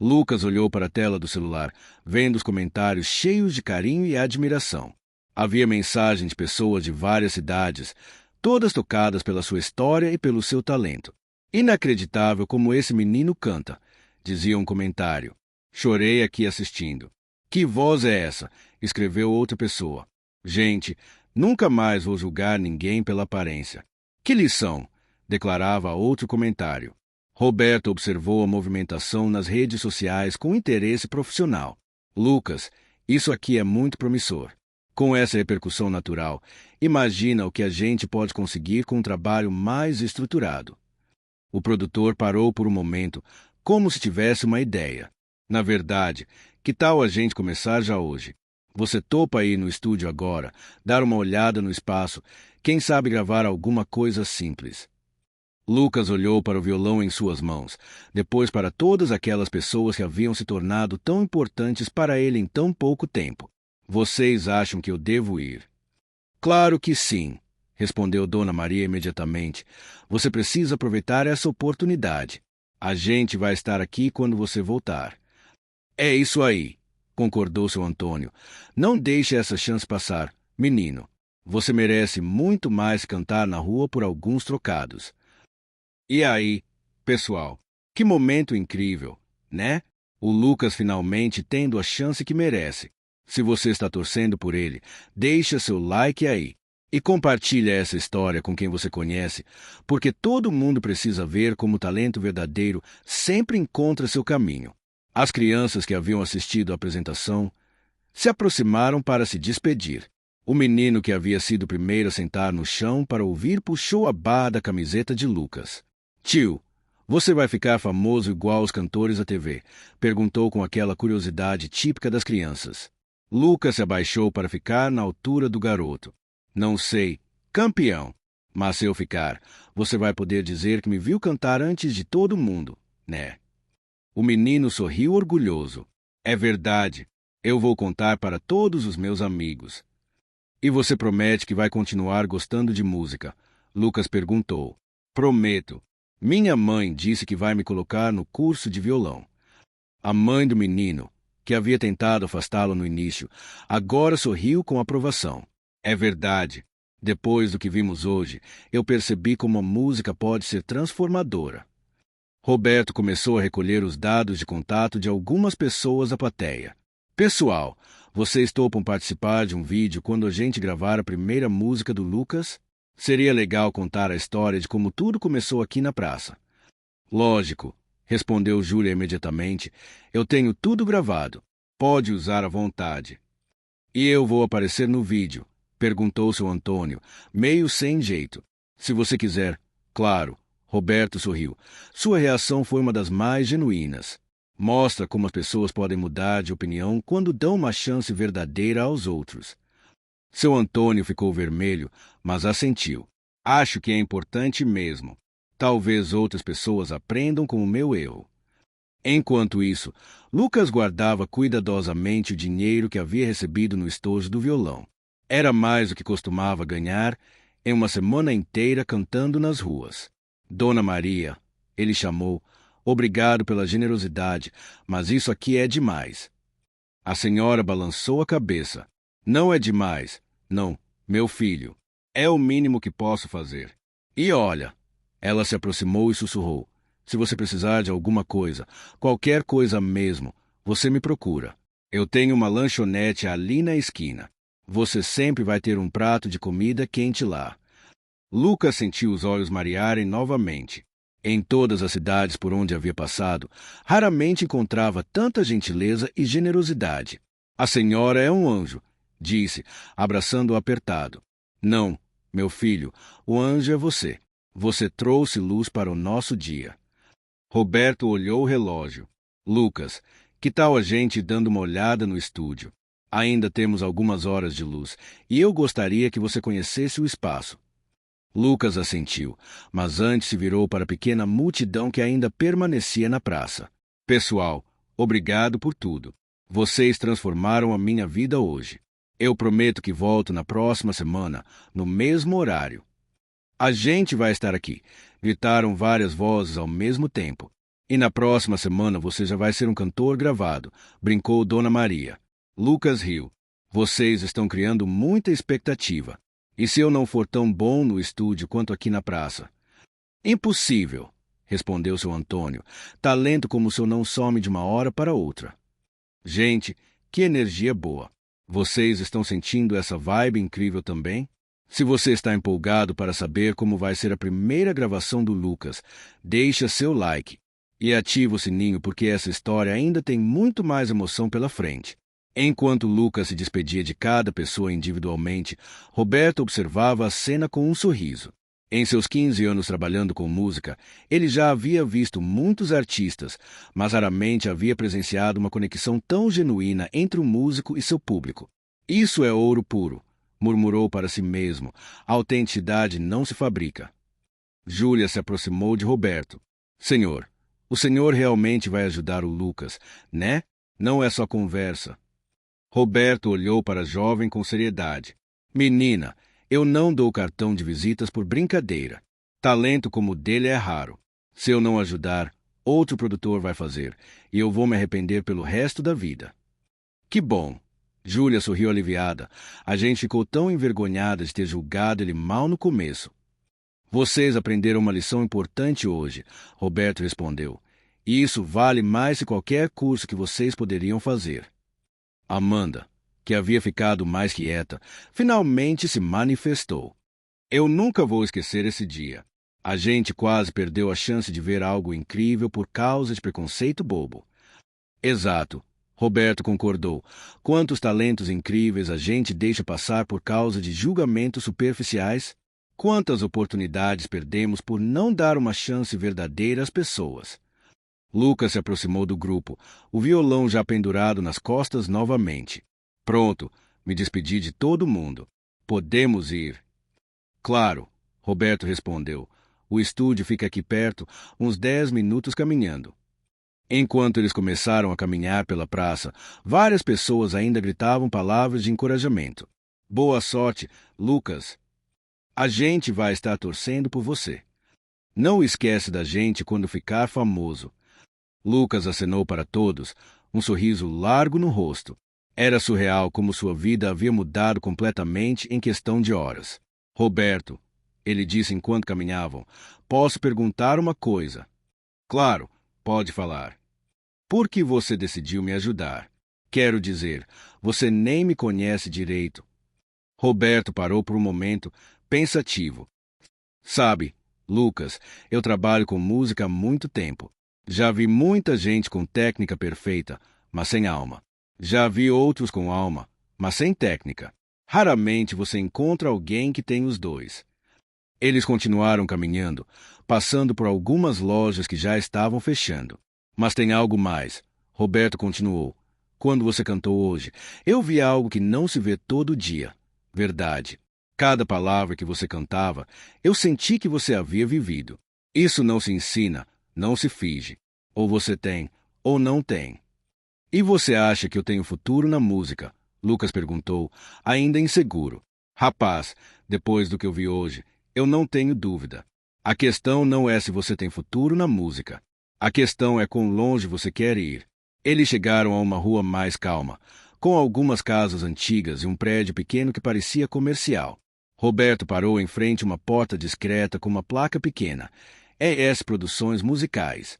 Lucas olhou para a tela do celular, vendo os comentários cheios de carinho e admiração. Havia mensagens de pessoas de várias cidades, todas tocadas pela sua história e pelo seu talento. Inacreditável como esse menino canta, dizia um comentário. Chorei aqui assistindo. Que voz é essa? Escreveu outra pessoa. Gente, nunca mais vou julgar ninguém pela aparência. Que lição! Declarava outro comentário. Roberto observou a movimentação nas redes sociais com interesse profissional. Lucas, isso aqui é muito promissor. Com essa repercussão natural, imagina o que a gente pode conseguir com um trabalho mais estruturado. O produtor parou por um momento, como se tivesse uma ideia. Na verdade, que tal a gente começar já hoje? Você topa ir no estúdio agora, dar uma olhada no espaço, quem sabe gravar alguma coisa simples? Lucas olhou para o violão em suas mãos, depois para todas aquelas pessoas que haviam se tornado tão importantes para ele em tão pouco tempo. Vocês acham que eu devo ir? Claro que sim, respondeu Dona Maria imediatamente. Você precisa aproveitar essa oportunidade. A gente vai estar aqui quando você voltar. É isso aí, concordou seu Antônio. Não deixe essa chance passar, menino. Você merece muito mais cantar na rua por alguns trocados. E aí, pessoal, que momento incrível, né? O Lucas finalmente tendo a chance que merece. Se você está torcendo por ele, deixa seu like aí. E compartilha essa história com quem você conhece, porque todo mundo precisa ver como o talento verdadeiro sempre encontra seu caminho. As crianças que haviam assistido à apresentação se aproximaram para se despedir. O menino que havia sido o primeiro a sentar no chão para ouvir puxou a barra da camiseta de Lucas. Tio, você vai ficar famoso igual os cantores da TV? Perguntou com aquela curiosidade típica das crianças. Lucas se abaixou para ficar na altura do garoto. Não sei, campeão. Mas se eu ficar, você vai poder dizer que me viu cantar antes de todo mundo, né? O menino sorriu orgulhoso. É verdade. Eu vou contar para todos os meus amigos. E você promete que vai continuar gostando de música? Lucas perguntou. Prometo. Minha mãe disse que vai me colocar no curso de violão. A mãe do menino, que havia tentado afastá-lo no início, agora sorriu com aprovação. É verdade. Depois do que vimos hoje, eu percebi como a música pode ser transformadora. Roberto começou a recolher os dados de contato de algumas pessoas da plateia. Pessoal, vocês topam participar de um vídeo quando a gente gravar a primeira música do Lucas? Seria legal contar a história de como tudo começou aqui na praça. Lógico, respondeu Júlia imediatamente. Eu tenho tudo gravado. Pode usar à vontade. E eu vou aparecer no vídeo? Perguntou seu Antônio, meio sem jeito. Se você quiser, claro. Roberto sorriu. Sua reação foi uma das mais genuínas. Mostra como as pessoas podem mudar de opinião quando dão uma chance verdadeira aos outros. Seu Antônio ficou vermelho, mas assentiu. Acho que é importante mesmo. Talvez outras pessoas aprendam com o meu erro. Enquanto isso, Lucas guardava cuidadosamente o dinheiro que havia recebido no estojo do violão. Era mais do que costumava ganhar em uma semana inteira cantando nas ruas. Dona Maria, ele chamou, obrigado pela generosidade, mas isso aqui é demais. A senhora balançou a cabeça. Não é demais. Não, meu filho. É o mínimo que posso fazer. E olha, ela se aproximou e sussurrou. Se você precisar de alguma coisa, qualquer coisa mesmo, você me procura. Eu tenho uma lanchonete ali na esquina. Você sempre vai ter um prato de comida quente lá. Lucas sentiu os olhos marearem novamente. Em todas as cidades por onde havia passado, raramente encontrava tanta gentileza e generosidade. A senhora é um anjo, disse, abraçando-o apertado. Não, meu filho, o anjo é você. Você trouxe luz para o nosso dia. Roberto olhou o relógio. Lucas, que tal a gente dando uma olhada no estúdio? Ainda temos algumas horas de luz, e eu gostaria que você conhecesse o espaço. Lucas assentiu, mas antes se virou para a pequena multidão que ainda permanecia na praça. Pessoal, obrigado por tudo. Vocês transformaram a minha vida hoje. Eu prometo que volto na próxima semana, no mesmo horário. A gente vai estar aqui, gritaram várias vozes ao mesmo tempo. E na próxima semana você já vai ser um cantor gravado, brincou Dona Maria. Lucas riu. Vocês estão criando muita expectativa. E se eu não for tão bom no estúdio quanto aqui na praça? Impossível, respondeu seu Antônio. Talento como o seu não some de uma hora para outra. Gente, que energia boa. Vocês estão sentindo essa vibe incrível também? Se você está empolgado para saber como vai ser a primeira gravação do Lucas, deixa seu like e ativa o sininho porque essa história ainda tem muito mais emoção pela frente. Enquanto Lucas se despedia de cada pessoa individualmente, Roberto observava a cena com um sorriso. Em seus 15 anos trabalhando com música, ele já havia visto muitos artistas, mas raramente havia presenciado uma conexão tão genuína entre o músico e seu público. Isso é ouro puro, murmurou para si mesmo. A autenticidade não se fabrica. Júlia se aproximou de Roberto. Senhor, o senhor realmente vai ajudar o Lucas, né? Não é só conversa. Roberto olhou para a jovem com seriedade. Menina, eu não dou cartão de visitas por brincadeira. Talento como o dele é raro. Se eu não ajudar, outro produtor vai fazer, e eu vou me arrepender pelo resto da vida. Que bom! Júlia sorriu aliviada. A gente ficou tão envergonhada de ter julgado ele mal no começo. Vocês aprenderam uma lição importante hoje, Roberto respondeu. E isso vale mais que qualquer curso que vocês poderiam fazer. Amanda, que havia ficado mais quieta, finalmente se manifestou. Eu nunca vou esquecer esse dia. A gente quase perdeu a chance de ver algo incrível por causa de preconceito bobo. Exato, Roberto concordou. Quantos talentos incríveis a gente deixa passar por causa de julgamentos superficiais? Quantas oportunidades perdemos por não dar uma chance verdadeira às pessoas? Lucas se aproximou do grupo, o violão já pendurado nas costas novamente. Pronto, me despedi de todo mundo. Podemos ir. Claro, Roberto respondeu. O estúdio fica aqui perto, uns 10 minutos caminhando. Enquanto eles começaram a caminhar pela praça, várias pessoas ainda gritavam palavras de encorajamento. Boa sorte, Lucas. A gente vai estar torcendo por você. Não esquece da gente quando ficar famoso. Lucas acenou para todos, um sorriso largo no rosto. Era surreal como sua vida havia mudado completamente em questão de horas. Roberto, ele disse enquanto caminhavam, posso perguntar uma coisa? Claro, pode falar. Por que você decidiu me ajudar? Quero dizer, você nem me conhece direito. Roberto parou por um momento, pensativo. Sabe, Lucas, eu trabalho com música há muito tempo. Já vi muita gente com técnica perfeita, mas sem alma. Já vi outros com alma, mas sem técnica. Raramente você encontra alguém que tem os dois. Eles continuaram caminhando, passando por algumas lojas que já estavam fechando. Mas tem algo mais, Roberto continuou. Quando você cantou hoje, eu vi algo que não se vê todo dia. Verdade. Cada palavra que você cantava, eu senti que você havia vivido. Isso não se ensina, não se finge. Ou você tem, ou não tem. E você acha que eu tenho futuro na música? Lucas perguntou, ainda inseguro. Rapaz, depois do que eu vi hoje, eu não tenho dúvida. A questão não é se você tem futuro na música. A questão é quão longe você quer ir. Eles chegaram a uma rua mais calma, com algumas casas antigas e um prédio pequeno que parecia comercial. Roberto parou em frente a uma porta discreta com uma placa pequena. ES Produções Musicais.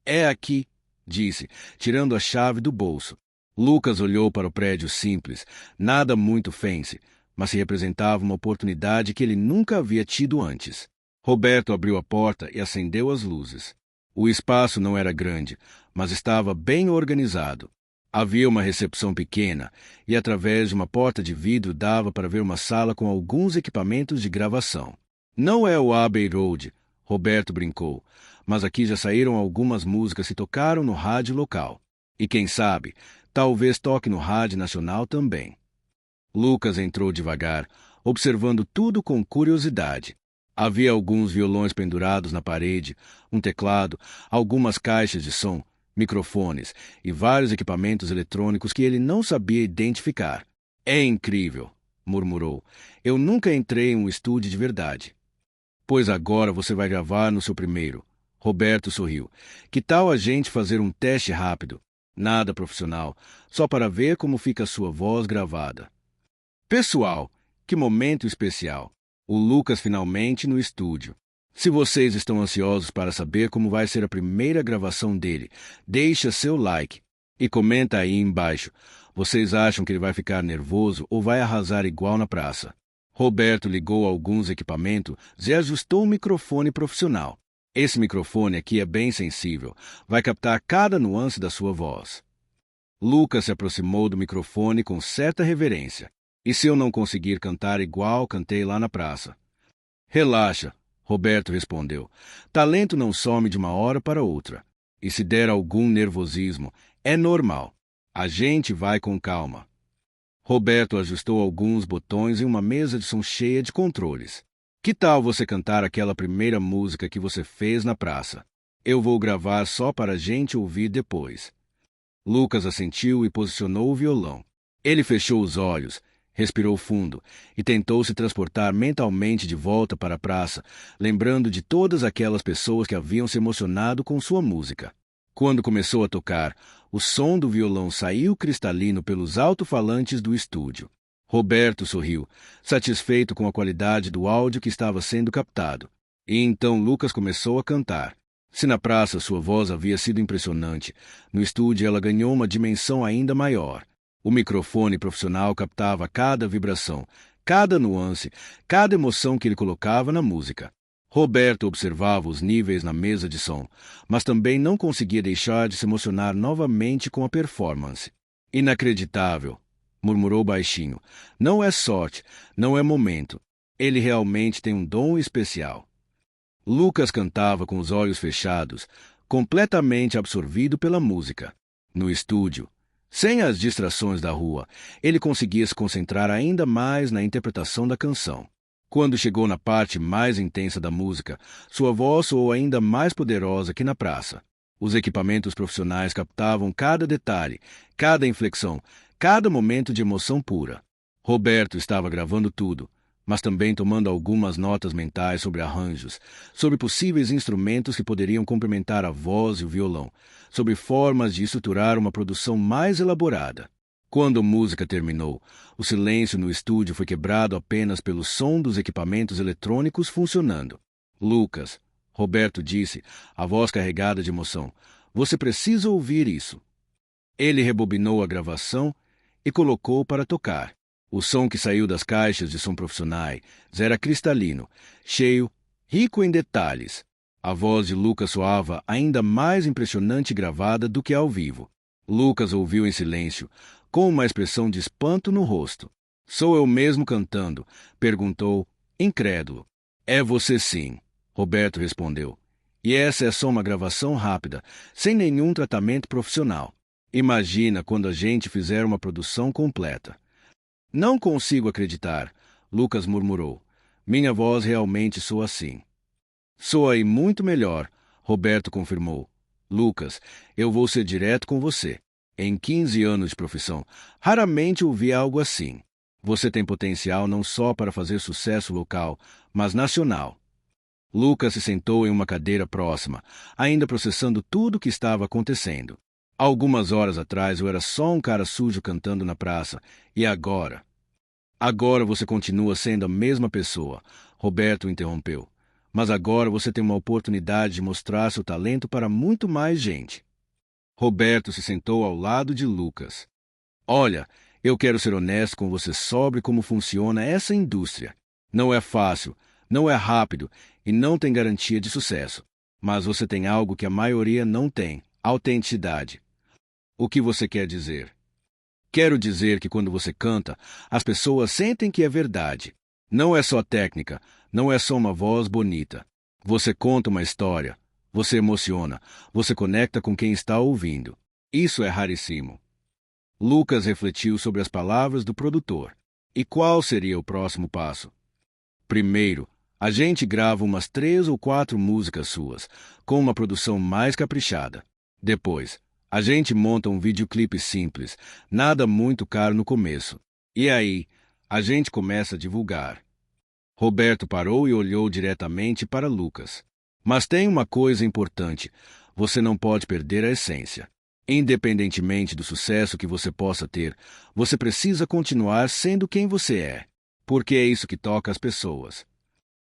É aqui, disse, tirando a chave do bolso. Lucas olhou para o prédio simples, nada muito fancy, mas se representava uma oportunidade que ele nunca havia tido antes. Roberto abriu a porta e acendeu as luzes. O espaço não era grande, mas estava bem organizado. Havia uma recepção pequena e, através de uma porta de vidro, dava para ver uma sala com alguns equipamentos de gravação. Não é o Abbey Road, Roberto brincou, mas aqui já saíram algumas músicas que tocaram no rádio local. E quem sabe, talvez toque no rádio nacional também. Lucas entrou devagar, observando tudo com curiosidade. Havia alguns violões pendurados na parede, um teclado, algumas caixas de som, microfones e vários equipamentos eletrônicos que ele não sabia identificar. É incrível, murmurou. Eu nunca entrei em um estúdio de verdade. Pois agora você vai gravar no seu primeiro. Roberto sorriu. Que tal a gente fazer um teste rápido? Nada profissional, só para ver como fica a sua voz gravada. Pessoal, que momento especial! O Lucas finalmente no estúdio. Se vocês estão ansiosos para saber como vai ser a primeira gravação dele, deixa seu like e comenta aí embaixo. Vocês acham que ele vai ficar nervoso ou vai arrasar igual na praça? Roberto ligou alguns equipamentos e ajustou um microfone profissional. Esse microfone aqui é bem sensível, vai captar cada nuance da sua voz. Lucas se aproximou do microfone com certa reverência. E se eu não conseguir cantar igual cantei lá na praça? Relaxa, Roberto respondeu. Talento não some de uma hora para outra. E se der algum nervosismo, é normal. A gente vai com calma. Roberto ajustou alguns botões em uma mesa de som cheia de controles. Que tal você cantar aquela primeira música que você fez na praça? Eu vou gravar só para a gente ouvir depois. Lucas assentiu e posicionou o violão. Ele fechou os olhos, respirou fundo e tentou se transportar mentalmente de volta para a praça, lembrando de todas aquelas pessoas que haviam se emocionado com sua música. Quando começou a tocar, o som do violão saiu cristalino pelos alto-falantes do estúdio. Roberto sorriu, satisfeito com a qualidade do áudio que estava sendo captado. E então Lucas começou a cantar. Se na praça sua voz havia sido impressionante, no estúdio ela ganhou uma dimensão ainda maior. O microfone profissional captava cada vibração, cada nuance, cada emoção que ele colocava na música. Roberto observava os níveis na mesa de som, mas também não conseguia deixar de se emocionar novamente com a performance. Inacreditável, murmurou baixinho. Não é sorte, não é momento. Ele realmente tem um dom especial. Lucas cantava com os olhos fechados, completamente absorvido pela música. No estúdio, sem as distrações da rua, ele conseguia se concentrar ainda mais na interpretação da canção. Quando chegou na parte mais intensa da música, sua voz soou ainda mais poderosa que na praça. Os equipamentos profissionais captavam cada detalhe, cada inflexão, cada momento de emoção pura. Roberto estava gravando tudo, mas também tomando algumas notas mentais sobre arranjos, sobre possíveis instrumentos que poderiam complementar a voz e o violão, sobre formas de estruturar uma produção mais elaborada. Quando a música terminou, o silêncio no estúdio foi quebrado apenas pelo som dos equipamentos eletrônicos funcionando. Lucas, Roberto disse, a voz carregada de emoção, você precisa ouvir isso. Ele rebobinou a gravação e colocou para tocar. O som que saiu das caixas de som profissionais era cristalino, cheio, rico em detalhes. A voz de Lucas soava ainda mais impressionante gravada do que ao vivo. Lucas ouviu em silêncio, com uma expressão de espanto no rosto. Sou eu mesmo cantando? Perguntou, incrédulo. É você sim, Roberto respondeu. E essa é só uma gravação rápida, sem nenhum tratamento profissional. Imagina quando a gente fizer uma produção completa. Não consigo acreditar, Lucas murmurou. Minha voz realmente soa assim. Soa aí muito melhor, Roberto confirmou. Lucas, eu vou ser direto com você. Em 15 anos de profissão, raramente ouvi algo assim. Você tem potencial não só para fazer sucesso local, mas nacional. Lucas se sentou em uma cadeira próxima, ainda processando tudo o que estava acontecendo. Algumas horas atrás eu era só um cara sujo cantando na praça, e agora? Agora você continua sendo a mesma pessoa, Roberto interrompeu. Mas agora você tem uma oportunidade de mostrar seu talento para muito mais gente. Roberto se sentou ao lado de Lucas. Olha, eu quero ser honesto com você sobre como funciona essa indústria. Não é fácil, não é rápido e não tem garantia de sucesso. Mas você tem algo que a maioria não tem: autenticidade. O que você quer dizer? Quero dizer que quando você canta, as pessoas sentem que é verdade. Não é só técnica, não é só uma voz bonita. Você conta uma história, você emociona, você conecta com quem está ouvindo. Isso é raríssimo. Lucas refletiu sobre as palavras do produtor. E qual seria o próximo passo? Primeiro, a gente grava umas 3 ou 4 músicas suas, com uma produção mais caprichada. Depois, a gente monta um videoclipe simples, nada muito caro no começo. E aí, a gente começa a divulgar. Roberto parou e olhou diretamente para Lucas. Mas tem uma coisa importante: você não pode perder a essência. Independentemente do sucesso que você possa ter, você precisa continuar sendo quem você é, porque é isso que toca as pessoas.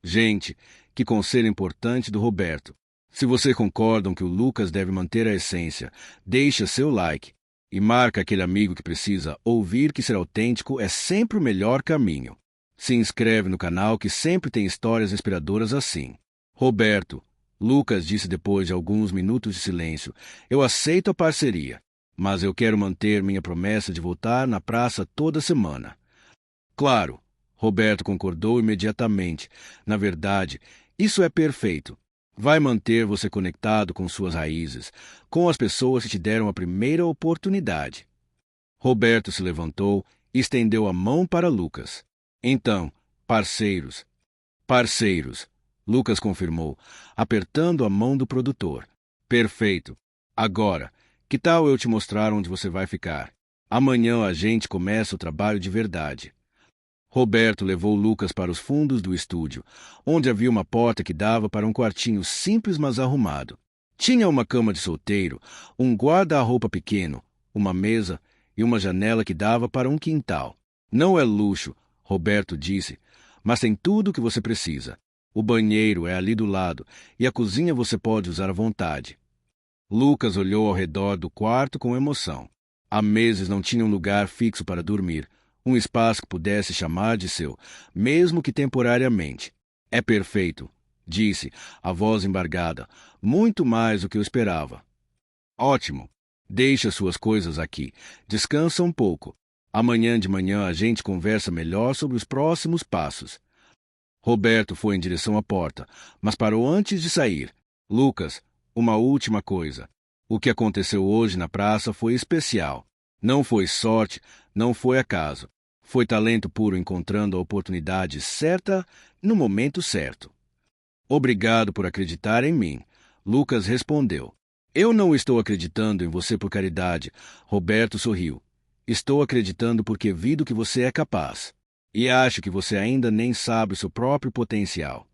Gente, que conselho importante do Roberto. Se vocês concordam que o Lucas deve manter a essência, deixa seu like e marca aquele amigo que precisa ouvir que ser autêntico é sempre o melhor caminho. Se inscreve no canal que sempre tem histórias inspiradoras assim. Roberto, Lucas disse depois de alguns minutos de silêncio, eu aceito a parceria, mas eu quero manter minha promessa de voltar na praça toda semana. Claro, Roberto concordou imediatamente. Na verdade, isso é perfeito. Vai manter você conectado com suas raízes, com as pessoas que te deram a primeira oportunidade. Roberto se levantou e estendeu a mão para Lucas. Então, parceiros. Parceiros, Lucas confirmou, apertando a mão do produtor. Perfeito. Agora, que tal eu te mostrar onde você vai ficar? Amanhã a gente começa o trabalho de verdade. Roberto levou Lucas para os fundos do estúdio, onde havia uma porta que dava para um quartinho simples mas arrumado. Tinha uma cama de solteiro, um guarda-roupa pequeno, uma mesa e uma janela que dava para um quintal. Não é luxo, Roberto disse, mas tem tudo o que você precisa. O banheiro é ali do lado e a cozinha você pode usar à vontade. Lucas olhou ao redor do quarto com emoção. Há meses não tinha um lugar fixo para dormir, um espaço que pudesse chamar de seu, mesmo que temporariamente. É perfeito, disse, a voz embargada, muito mais do que eu esperava. Ótimo. Deixa suas coisas aqui. Descansa um pouco. Amanhã de manhã a gente conversa melhor sobre os próximos passos. Roberto foi em direção à porta, mas parou antes de sair. Lucas, uma última coisa. O que aconteceu hoje na praça foi especial. Não foi sorte, não foi acaso. Foi talento puro encontrando a oportunidade certa no momento certo. Obrigado por acreditar em mim, Lucas respondeu. Eu não estou acreditando em você por caridade, Roberto sorriu. Estou acreditando porque vi do que você é capaz. E acho que você ainda nem sabe o seu próprio potencial.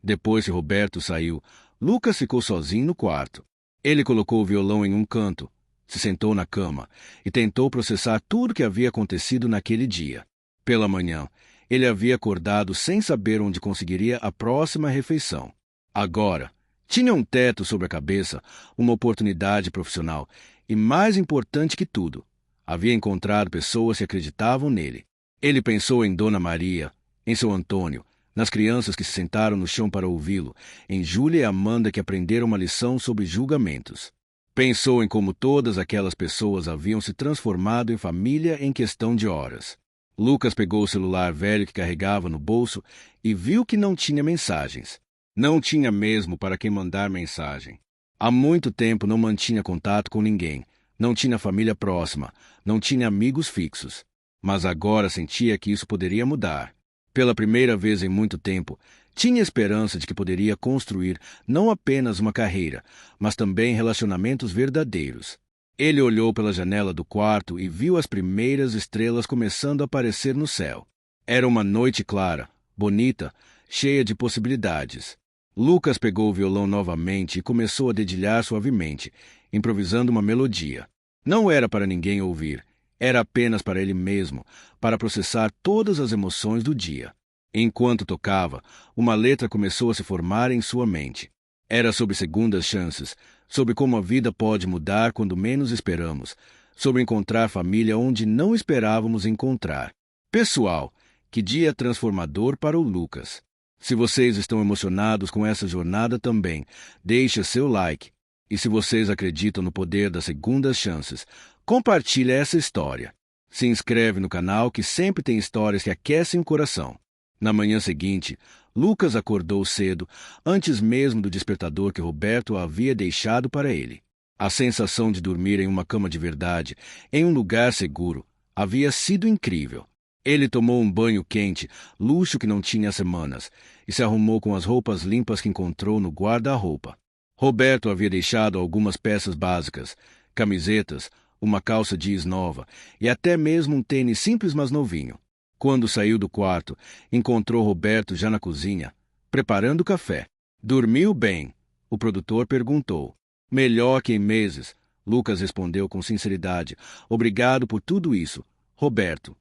Depois que Roberto saiu, Lucas ficou sozinho no quarto. Ele colocou o violão em um canto, se sentou na cama e tentou processar tudo o que havia acontecido naquele dia. Pela manhã, ele havia acordado sem saber onde conseguiria a próxima refeição. Agora, tinha um teto sobre a cabeça, uma oportunidade profissional e, mais importante que tudo, havia encontrado pessoas que acreditavam nele. Ele pensou em Dona Maria, em seu Antônio, nas crianças que se sentaram no chão para ouvi-lo, em Júlia e Amanda que aprenderam uma lição sobre julgamentos. Pensou em como todas aquelas pessoas haviam se transformado em família em questão de horas. Lucas pegou o celular velho que carregava no bolso e viu que não tinha mensagens. Não tinha mesmo para quem mandar mensagem. Há muito tempo não mantinha contato com ninguém, não tinha família próxima, não tinha amigos fixos. Mas agora sentia que isso poderia mudar. Pela primeira vez em muito tempo, tinha esperança de que poderia construir não apenas uma carreira, mas também relacionamentos verdadeiros. Ele olhou pela janela do quarto e viu as primeiras estrelas começando a aparecer no céu. Era uma noite clara, bonita, cheia de possibilidades. Lucas pegou o violão novamente e começou a dedilhar suavemente, improvisando uma melodia. Não era para ninguém ouvir. Era apenas para ele mesmo, para processar todas as emoções do dia. Enquanto tocava, uma letra começou a se formar em sua mente. Era sobre segundas chances, sobre como a vida pode mudar quando menos esperamos, sobre encontrar família onde não esperávamos encontrar. Pessoal, que dia transformador para o Lucas. Se vocês estão emocionados com essa jornada também, deixe seu like. E se vocês acreditam no poder das segundas chances, compartilhe essa história. Se inscreve no canal que sempre tem histórias que aquecem o coração. Na manhã seguinte, Lucas acordou cedo, antes mesmo do despertador que Roberto havia deixado para ele. A sensação de dormir em uma cama de verdade, em um lugar seguro, havia sido incrível. Ele tomou um banho quente, luxo que não tinha há semanas, e se arrumou com as roupas limpas que encontrou no guarda-roupa. Roberto havia deixado algumas peças básicas, camisetas, uma calça jeans nova e até mesmo um tênis simples mas novinho. Quando saiu do quarto, encontrou Roberto já na cozinha, preparando o café. Dormiu bem? O produtor perguntou. Melhor que em meses, Lucas respondeu com sinceridade. Obrigado por tudo isso, Roberto.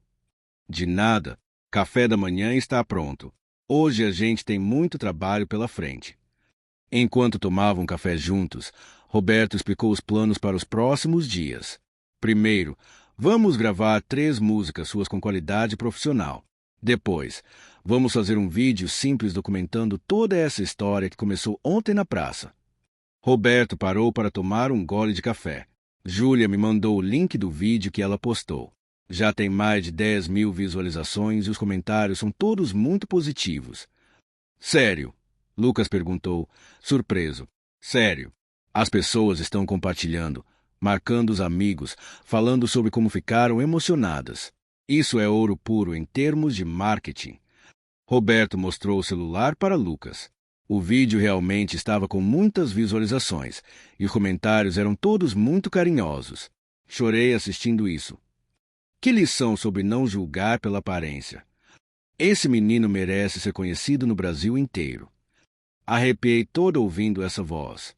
De nada. Café da manhã está pronto. Hoje a gente tem muito trabalho pela frente. Enquanto tomavam café juntos, Roberto explicou os planos para os próximos dias. Primeiro, vamos gravar 3 músicas suas com qualidade profissional. Depois, vamos fazer um vídeo simples documentando toda essa história que começou ontem na praça. Roberto parou para tomar um gole de café. Júlia me mandou o link do vídeo que ela postou. Já tem mais de 10.000 visualizações e os comentários são todos muito positivos. Sério? Lucas perguntou, surpreso. Sério. As pessoas estão compartilhando, marcando os amigos, falando sobre como ficaram emocionadas. Isso é ouro puro em termos de marketing. Roberto mostrou o celular para Lucas. O vídeo realmente estava com muitas visualizações e os comentários eram todos muito carinhosos. Chorei assistindo isso. Que lição sobre não julgar pela aparência. Esse menino merece ser conhecido no Brasil inteiro. Arrepiei todo ouvindo essa voz.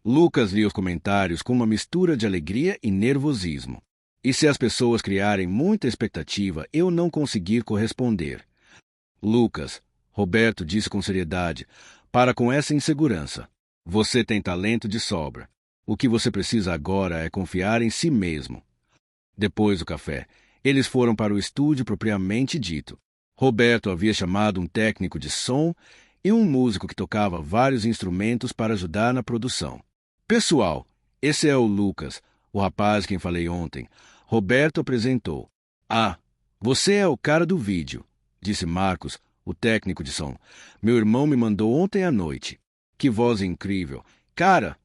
Lucas lia os comentários com uma mistura de alegria e nervosismo. E se as pessoas criarem muita expectativa, eu não conseguir corresponder? Lucas, Roberto disse com seriedade, para com essa insegurança. Você tem talento de sobra. O que você precisa agora é confiar em si mesmo. Depois do café, eles foram para o estúdio propriamente dito. Roberto havia chamado um técnico de som e um músico que tocava vários instrumentos para ajudar na produção. Pessoal, esse é o Lucas, o rapaz quem falei ontem. Roberto apresentou. Ah, você é o cara do vídeo, disse Marcos, o técnico de som. Meu irmão me mandou ontem à noite. Que voz incrível. Cara!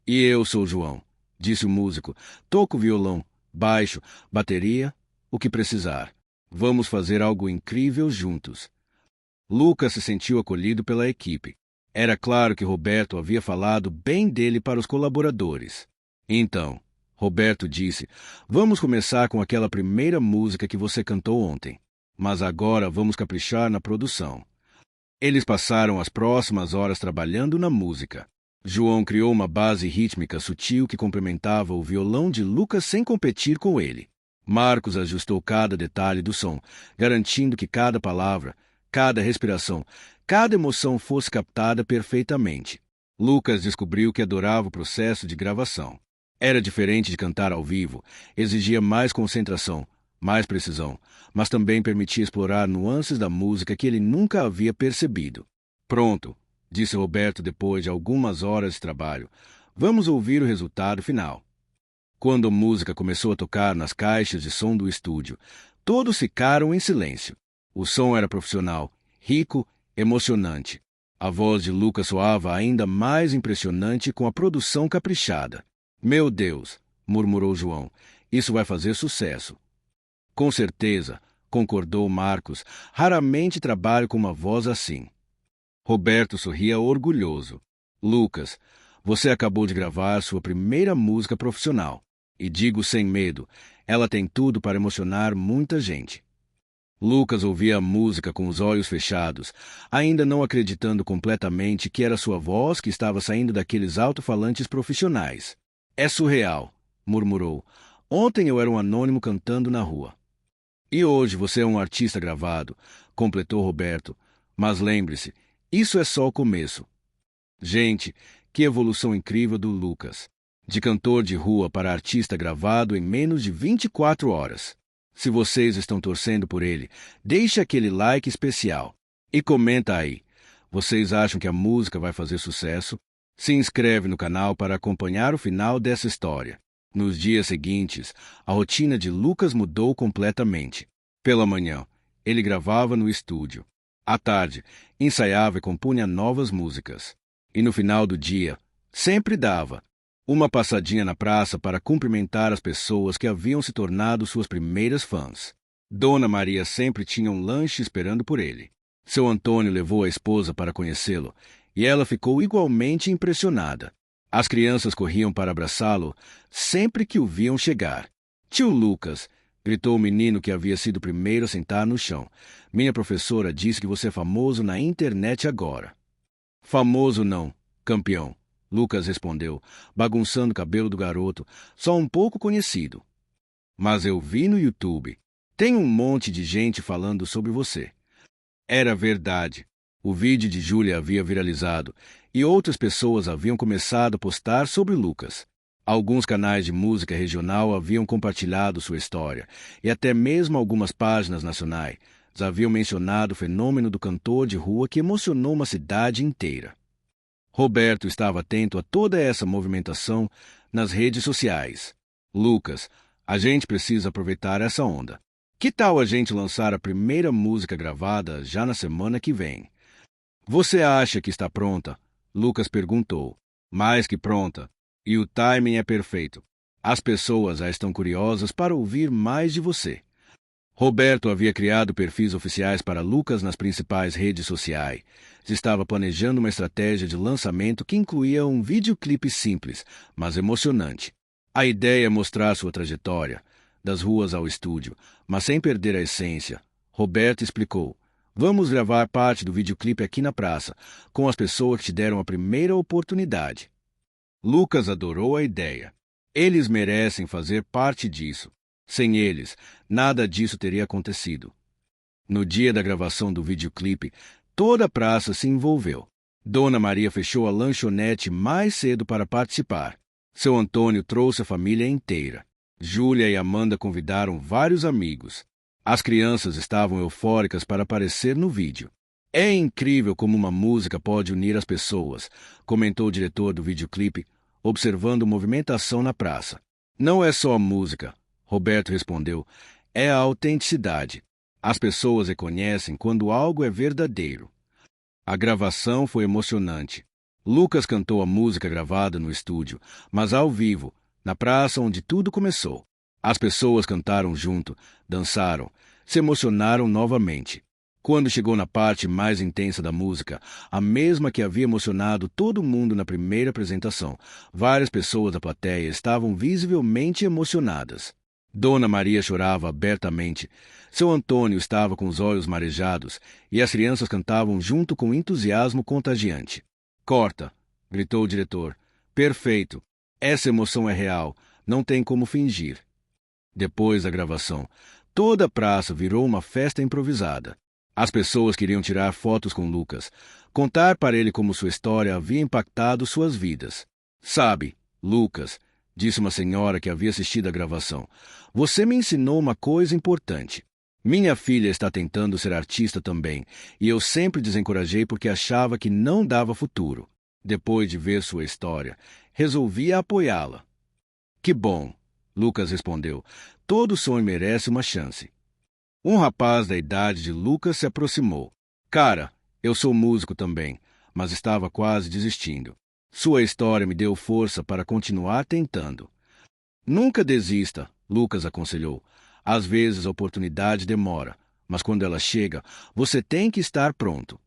E eu sou João, disse o músico. Toco violão, baixo, bateria, o que precisar. Vamos fazer algo incrível juntos. Lucas se sentiu acolhido pela equipe. Era claro que Roberto havia falado bem dele para os colaboradores. Então, Roberto disse, vamos começar com aquela primeira música que você cantou ontem. Mas agora vamos caprichar na produção. Eles passaram as próximas horas trabalhando na música. João criou uma base rítmica sutil que complementava o violão de Lucas sem competir com ele. Marcos ajustou cada detalhe do som, garantindo que cada palavra, cada respiração, cada emoção fosse captada perfeitamente. Lucas descobriu que adorava o processo de gravação. Era diferente de cantar ao vivo, exigia mais concentração, mais precisão, mas também permitia explorar nuances da música que ele nunca havia percebido. Pronto, disse Roberto depois de algumas horas de trabalho. Vamos ouvir o resultado final. Quando a música começou a tocar nas caixas de som do estúdio, todos ficaram em silêncio. O som era profissional, rico, emocionante. A voz de Lucas soava ainda mais impressionante com a produção caprichada. Meu Deus, murmurou João, isso vai fazer sucesso. Com certeza, concordou Marcos, raramente trabalho com uma voz assim. Roberto sorria orgulhoso. Lucas, você acabou de gravar sua primeira música profissional. E digo sem medo, ela tem tudo para emocionar muita gente. Lucas ouvia a música com os olhos fechados, ainda não acreditando completamente que era sua voz que estava saindo daqueles alto-falantes profissionais. É surreal, murmurou. Ontem eu era um anônimo cantando na rua. E hoje você é um artista gravado, completou Roberto. Mas lembre-se, isso é só o começo. Gente, que evolução incrível do Lucas. De cantor de rua para artista gravado em menos de 24 horas. Se vocês estão torcendo por ele, deixe aquele like especial. E comenta aí. Vocês acham que a música vai fazer sucesso? Se inscreve no canal para acompanhar o final dessa história. Nos dias seguintes, a rotina de Lucas mudou completamente. Pela manhã, ele gravava no estúdio. À tarde, ensaiava e compunha novas músicas. E no final do dia, sempre dava uma passadinha na praça para cumprimentar as pessoas que haviam se tornado suas primeiras fãs. Dona Maria sempre tinha um lanche esperando por ele. Seu Antônio levou a esposa para conhecê-lo, e ela ficou igualmente impressionada. As crianças corriam para abraçá-lo sempre que o viam chegar. Tio Lucas, gritou o menino que havia sido o primeiro a sentar no chão. Minha professora disse que você é famoso na internet agora. Famoso não, campeão, Lucas respondeu, bagunçando o cabelo do garoto, só um pouco conhecido. Mas eu vi no YouTube. Tem um monte de gente falando sobre você. Era verdade. O vídeo de Júlia havia viralizado e outras pessoas haviam começado a postar sobre Lucas. Alguns canais de música regional haviam compartilhado sua história e até mesmo algumas páginas nacionais haviam mencionado o fenômeno do cantor de rua que emocionou uma cidade inteira. Roberto estava atento a toda essa movimentação nas redes sociais. Lucas, a gente precisa aproveitar essa onda. Que tal a gente lançar a primeira música gravada já na semana que vem? Você acha que está pronta? Lucas perguntou. Mais que pronta. E o timing é perfeito. As pessoas já estão curiosas para ouvir mais de você. Roberto havia criado perfis oficiais para Lucas nas principais redes sociais. Estava planejando uma estratégia de lançamento que incluía um videoclipe simples, mas emocionante. A ideia é mostrar sua trajetória, das ruas ao estúdio, mas sem perder a essência. Roberto explicou. Vamos gravar parte do videoclipe aqui na praça, com as pessoas que te deram a primeira oportunidade. Lucas adorou a ideia. Eles merecem fazer parte disso. Sem eles, nada disso teria acontecido. No dia da gravação do videoclipe, toda a praça se envolveu. Dona Maria fechou a lanchonete mais cedo para participar. Seu Antônio trouxe a família inteira. Júlia e Amanda convidaram vários amigos. As crianças estavam eufóricas para aparecer no vídeo. É incrível como uma música pode unir as pessoas, comentou o diretor do videoclipe, observando a movimentação na praça. Não é só a música, Roberto respondeu, é a autenticidade. As pessoas reconhecem quando algo é verdadeiro. A gravação foi emocionante. Lucas cantou a música gravada no estúdio, mas ao vivo, na praça onde tudo começou. As pessoas cantaram junto, dançaram, se emocionaram novamente. Quando chegou na parte mais intensa da música, a mesma que havia emocionado todo mundo na primeira apresentação, várias pessoas da plateia estavam visivelmente emocionadas. Dona Maria chorava abertamente, seu Antônio estava com os olhos marejados e as crianças cantavam junto com entusiasmo contagiante. Corta, gritou o diretor. Perfeito. Essa emoção é real, não tem como fingir. Depois da gravação, toda a praça virou uma festa improvisada. As pessoas queriam tirar fotos com Lucas, contar para ele como sua história havia impactado suas vidas. Sabe, Lucas, disse uma senhora que havia assistido à gravação, você me ensinou uma coisa importante. Minha filha está tentando ser artista também, e eu sempre desencorajei porque achava que não dava futuro. Depois de ver sua história, resolvi apoiá-la. Que bom, Lucas respondeu. Todo sonho merece uma chance. Um rapaz da idade de Lucas se aproximou. Cara, eu sou músico também, mas estava quase desistindo. Sua história me deu força para continuar tentando. Nunca desista, Lucas aconselhou. Às vezes a oportunidade demora, mas quando ela chega, você tem que estar pronto.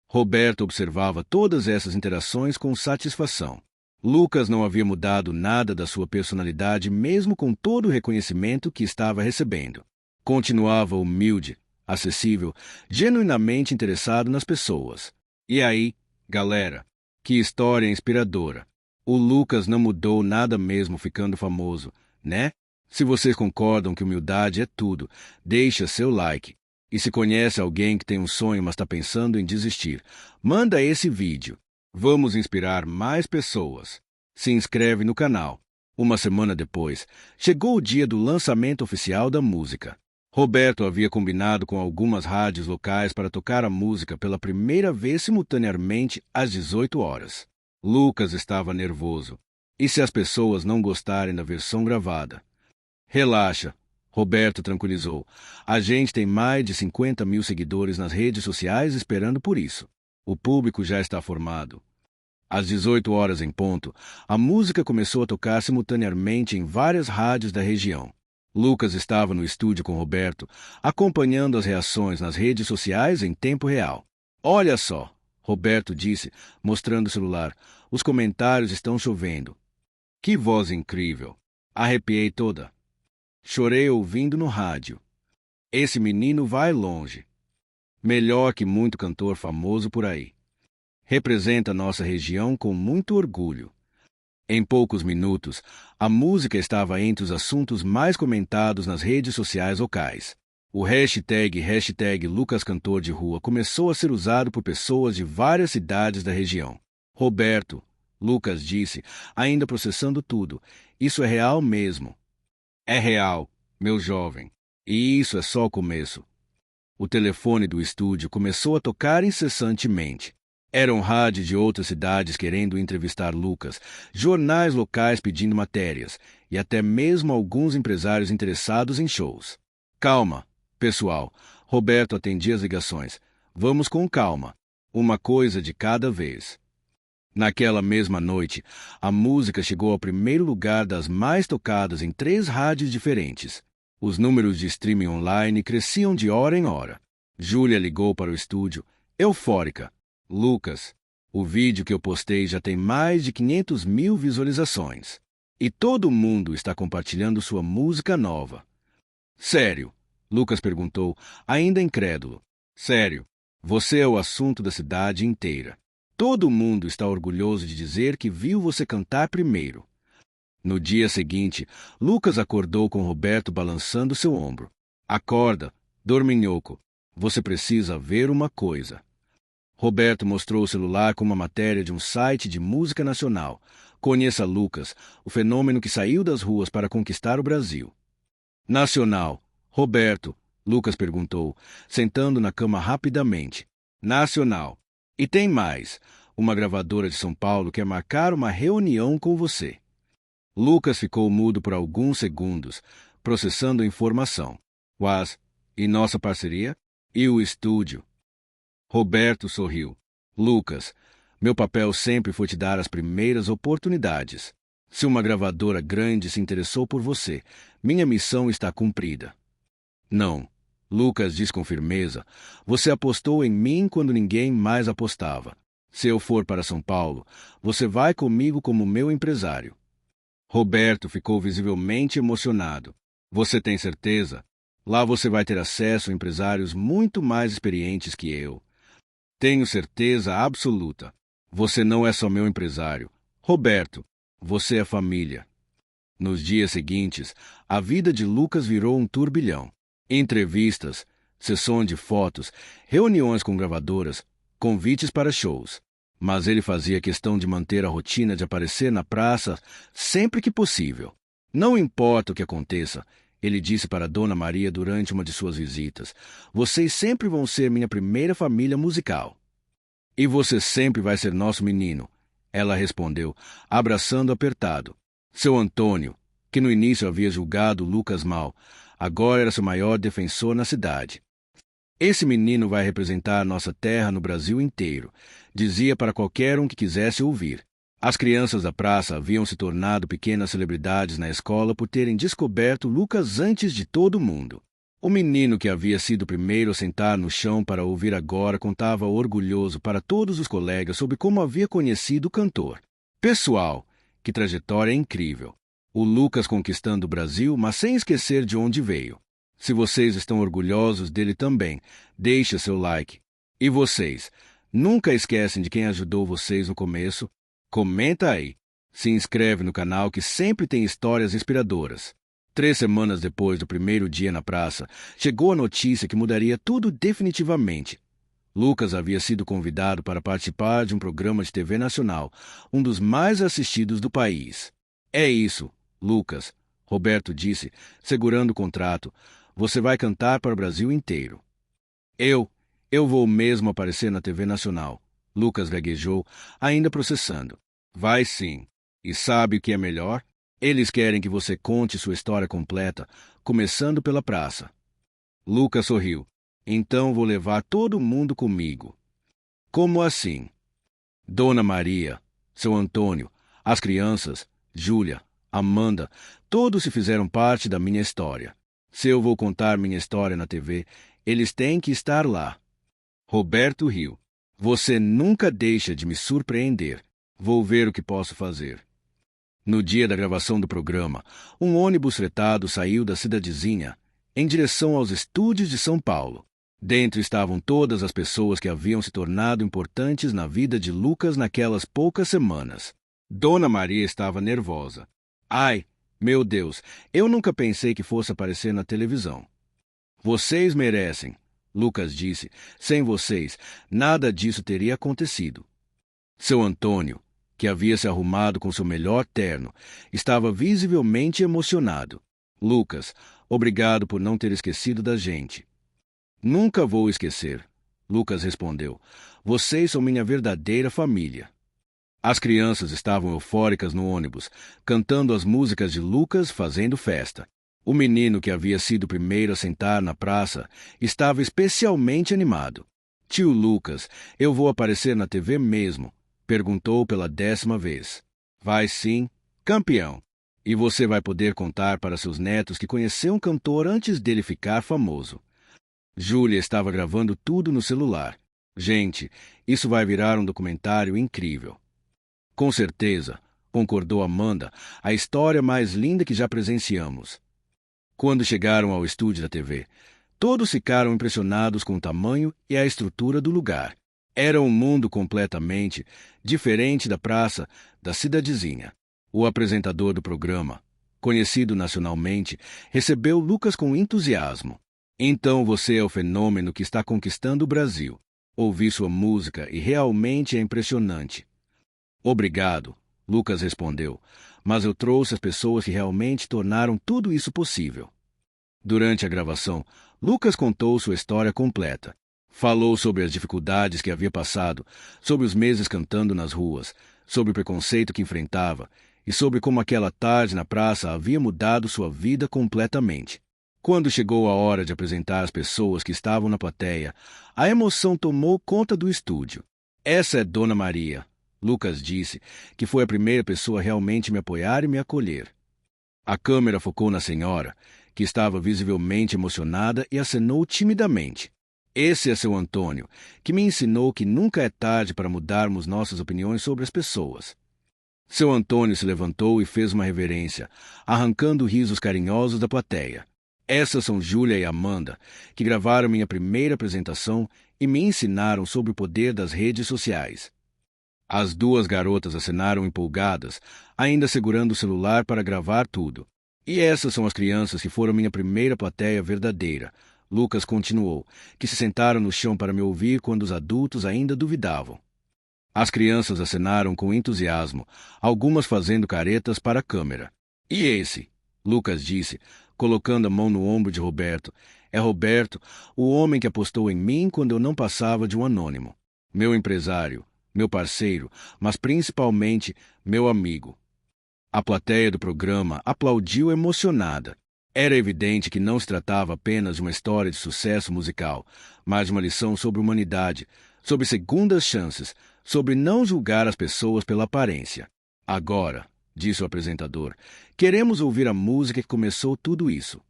Roberto observava todas essas interações com satisfação. Lucas não havia mudado nada da sua personalidade, mesmo com todo o reconhecimento que estava recebendo. Continuava humilde, acessível, genuinamente interessado nas pessoas. E aí, galera, que história inspiradora. O Lucas não mudou nada mesmo ficando famoso, né? Se vocês concordam que humildade é tudo, deixa seu like. E se conhece alguém que tem um sonho, mas está pensando em desistir, manda esse vídeo. Vamos inspirar mais pessoas. Se inscreve no canal. Uma semana depois, chegou o dia do lançamento oficial da música. Roberto havia combinado com algumas rádios locais para tocar a música pela primeira vez simultaneamente às 18 horas. Lucas estava nervoso. E se as pessoas não gostarem da versão gravada? Relaxa, Roberto tranquilizou. A gente tem mais de 50 mil seguidores nas redes sociais esperando por isso. O público já está formado. Às 18 horas em ponto, a música começou a tocar simultaneamente em várias rádios da região. Lucas estava no estúdio com Roberto, acompanhando as reações nas redes sociais em tempo real. Olha só, Roberto disse, mostrando o celular. Os comentários estão chovendo. Que voz incrível! Arrepiei toda. Chorei ouvindo no rádio. Esse menino vai longe. Melhor que muito cantor famoso por aí. Representa nossa região com muito orgulho. Em poucos minutos, a música estava entre os assuntos mais comentados nas redes sociais locais. O hashtag Lucas Cantor de Rua começou a ser usado por pessoas de várias cidades da região. Roberto, Lucas disse, ainda processando tudo. Isso é real mesmo. É real, meu jovem. E isso é só o começo. O telefone do estúdio começou a tocar incessantemente. Eram rádios de outras cidades querendo entrevistar Lucas, jornais locais pedindo matérias e até mesmo alguns empresários interessados em shows. Calma, pessoal. Roberto atendia as ligações. Vamos com calma. Uma coisa de cada vez. Naquela mesma noite, a música chegou ao primeiro lugar das mais tocadas em 3 rádios diferentes. Os números de streaming online cresciam de hora em hora. Júlia ligou para o estúdio, eufórica. Lucas, o vídeo que eu postei já tem mais de 500.000 visualizações. E todo mundo está compartilhando sua música nova. Sério? Lucas perguntou, ainda incrédulo. Sério, você é o assunto da cidade inteira. Todo mundo está orgulhoso de dizer que viu você cantar primeiro. No dia seguinte, Lucas acordou com Roberto balançando seu ombro. Acorda, dorminhoco. Você precisa ver uma coisa. Roberto mostrou o celular com uma matéria de um site de música nacional. Conheça Lucas, o fenômeno que saiu das ruas para conquistar o Brasil. Nacional. Roberto, Lucas perguntou, sentando na cama rapidamente. Nacional. E tem mais. Uma gravadora de São Paulo quer marcar uma reunião com você. Lucas ficou mudo por alguns segundos, processando a informação. Uás, e nossa parceria? E o estúdio? Roberto sorriu. Lucas, meu papel sempre foi te dar as primeiras oportunidades. Se uma gravadora grande se interessou por você, minha missão está cumprida. Não, Lucas disse com firmeza, você apostou em mim quando ninguém mais apostava. Se eu for para São Paulo, você vai comigo como meu empresário. Roberto ficou visivelmente emocionado. Você tem certeza? Lá você vai ter acesso a empresários muito mais experientes que eu. Tenho certeza absoluta. Você não é só meu empresário. Roberto, você é família. Nos dias seguintes, a vida de Lucas virou um turbilhão. Entrevistas, sessões de fotos, reuniões com gravadoras, convites para shows. Mas ele fazia questão de manter a rotina de aparecer na praça sempre que possível. Não importa o que aconteça, ele disse para Dona Maria durante uma de suas visitas, vocês sempre vão ser minha primeira família musical. E você sempre vai ser nosso menino, ela respondeu, abraçando apertado. Seu Antônio, que no início havia julgado Lucas mal, agora era seu maior defensor na cidade. Esse menino vai representar nossa terra no Brasil inteiro, dizia para qualquer um que quisesse ouvir. As crianças da praça haviam se tornado pequenas celebridades na escola por terem descoberto Lucas antes de todo mundo. O menino que havia sido o primeiro a sentar no chão para ouvir agora contava orgulhoso para todos os colegas sobre como havia conhecido o cantor. Pessoal, que trajetória incrível! O Lucas conquistando o Brasil, mas sem esquecer de onde veio. Se vocês estão orgulhosos dele também, deixe seu like. E vocês, nunca esquecem de quem ajudou vocês no começo? Comenta aí. Se inscreve no canal que sempre tem histórias inspiradoras. 3 semanas depois do primeiro dia na praça, chegou a notícia que mudaria tudo definitivamente. Lucas havia sido convidado para participar de um programa de TV nacional, um dos mais assistidos do país. É isso, Lucas, Roberto disse, segurando o contrato. Você vai cantar para o Brasil inteiro. Eu vou mesmo aparecer na TV nacional, Lucas gaguejou, ainda processando. Vai sim. E sabe o que é melhor? Eles querem que você conte sua história completa, começando pela praça. Lucas sorriu. Então vou levar todo mundo comigo. Como assim? Dona Maria, seu Antônio, as crianças, Júlia, Amanda, todos se fizeram parte da minha história. Se eu vou contar minha história na TV, eles têm que estar lá. Roberto riu. Você nunca deixa de me surpreender. Vou ver o que posso fazer. No dia da gravação do programa, um ônibus fretado saiu da cidadezinha em direção aos estúdios de São Paulo. Dentro estavam todas as pessoas que haviam se tornado importantes na vida de Lucas naquelas poucas semanas. Dona Maria estava nervosa. Ai, meu Deus, eu nunca pensei que fosse aparecer na televisão. Vocês merecem, Lucas disse. Sem vocês, nada disso teria acontecido. Seu Antônio, que havia se arrumado com seu melhor terno, estava visivelmente emocionado. Lucas, obrigado por não ter esquecido da gente. Nunca vou esquecer, Lucas respondeu. Vocês são minha verdadeira família. As crianças estavam eufóricas no ônibus, cantando as músicas de Lucas, fazendo festa. O menino, que havia sido o primeiro a sentar na praça, estava especialmente animado. Tio Lucas, eu vou aparecer na TV mesmo? Perguntou pela 10ª vez. Vai sim, campeão. E você vai poder contar para seus netos que conheceu um cantor antes dele ficar famoso. Júlia estava gravando tudo no celular. Gente, isso vai virar um documentário incrível. Com certeza, concordou Amanda, a história mais linda que já presenciamos. Quando chegaram ao estúdio da TV, todos ficaram impressionados com o tamanho e a estrutura do lugar. Era um mundo completamente diferente da praça da cidadezinha. O apresentador do programa, conhecido nacionalmente, recebeu Lucas com entusiasmo. Então você é o fenômeno que está conquistando o Brasil. Ouvi sua música e realmente é impressionante. Obrigado, Lucas respondeu, mas eu trouxe as pessoas que realmente tornaram tudo isso possível. Durante a gravação, Lucas contou sua história completa. Falou sobre as dificuldades que havia passado, sobre os meses cantando nas ruas, sobre o preconceito que enfrentava e sobre como aquela tarde na praça havia mudado sua vida completamente. Quando chegou a hora de apresentar as pessoas que estavam na plateia, a emoção tomou conta do estúdio. Essa é Dona Maria, Lucas disse, que foi a primeira pessoa a realmente me apoiar e me acolher. A câmera focou na senhora, que estava visivelmente emocionada e acenou timidamente. Esse é seu Antônio, que me ensinou que nunca é tarde para mudarmos nossas opiniões sobre as pessoas. Seu Antônio se levantou e fez uma reverência, arrancando risos carinhosos da plateia. Essas são Júlia e Amanda, que gravaram minha primeira apresentação e me ensinaram sobre o poder das redes sociais. As duas garotas acenaram empolgadas, ainda segurando o celular para gravar tudo. E essas são as crianças que foram minha primeira plateia verdadeira, Lucas continuou, que se sentaram no chão para me ouvir quando os adultos ainda duvidavam. As crianças acenaram com entusiasmo, algumas fazendo caretas para a câmera. E esse? Lucas disse, colocando a mão no ombro de Roberto. É Roberto, o homem que apostou em mim quando eu não passava de um anônimo. Meu empresário, meu parceiro, mas principalmente meu amigo. A plateia do programa aplaudiu emocionada. Era evidente que não se tratava apenas de uma história de sucesso musical, mas de uma lição sobre humanidade, sobre segundas chances, sobre não julgar as pessoas pela aparência. Agora, disse o apresentador, queremos ouvir a música que começou tudo isso.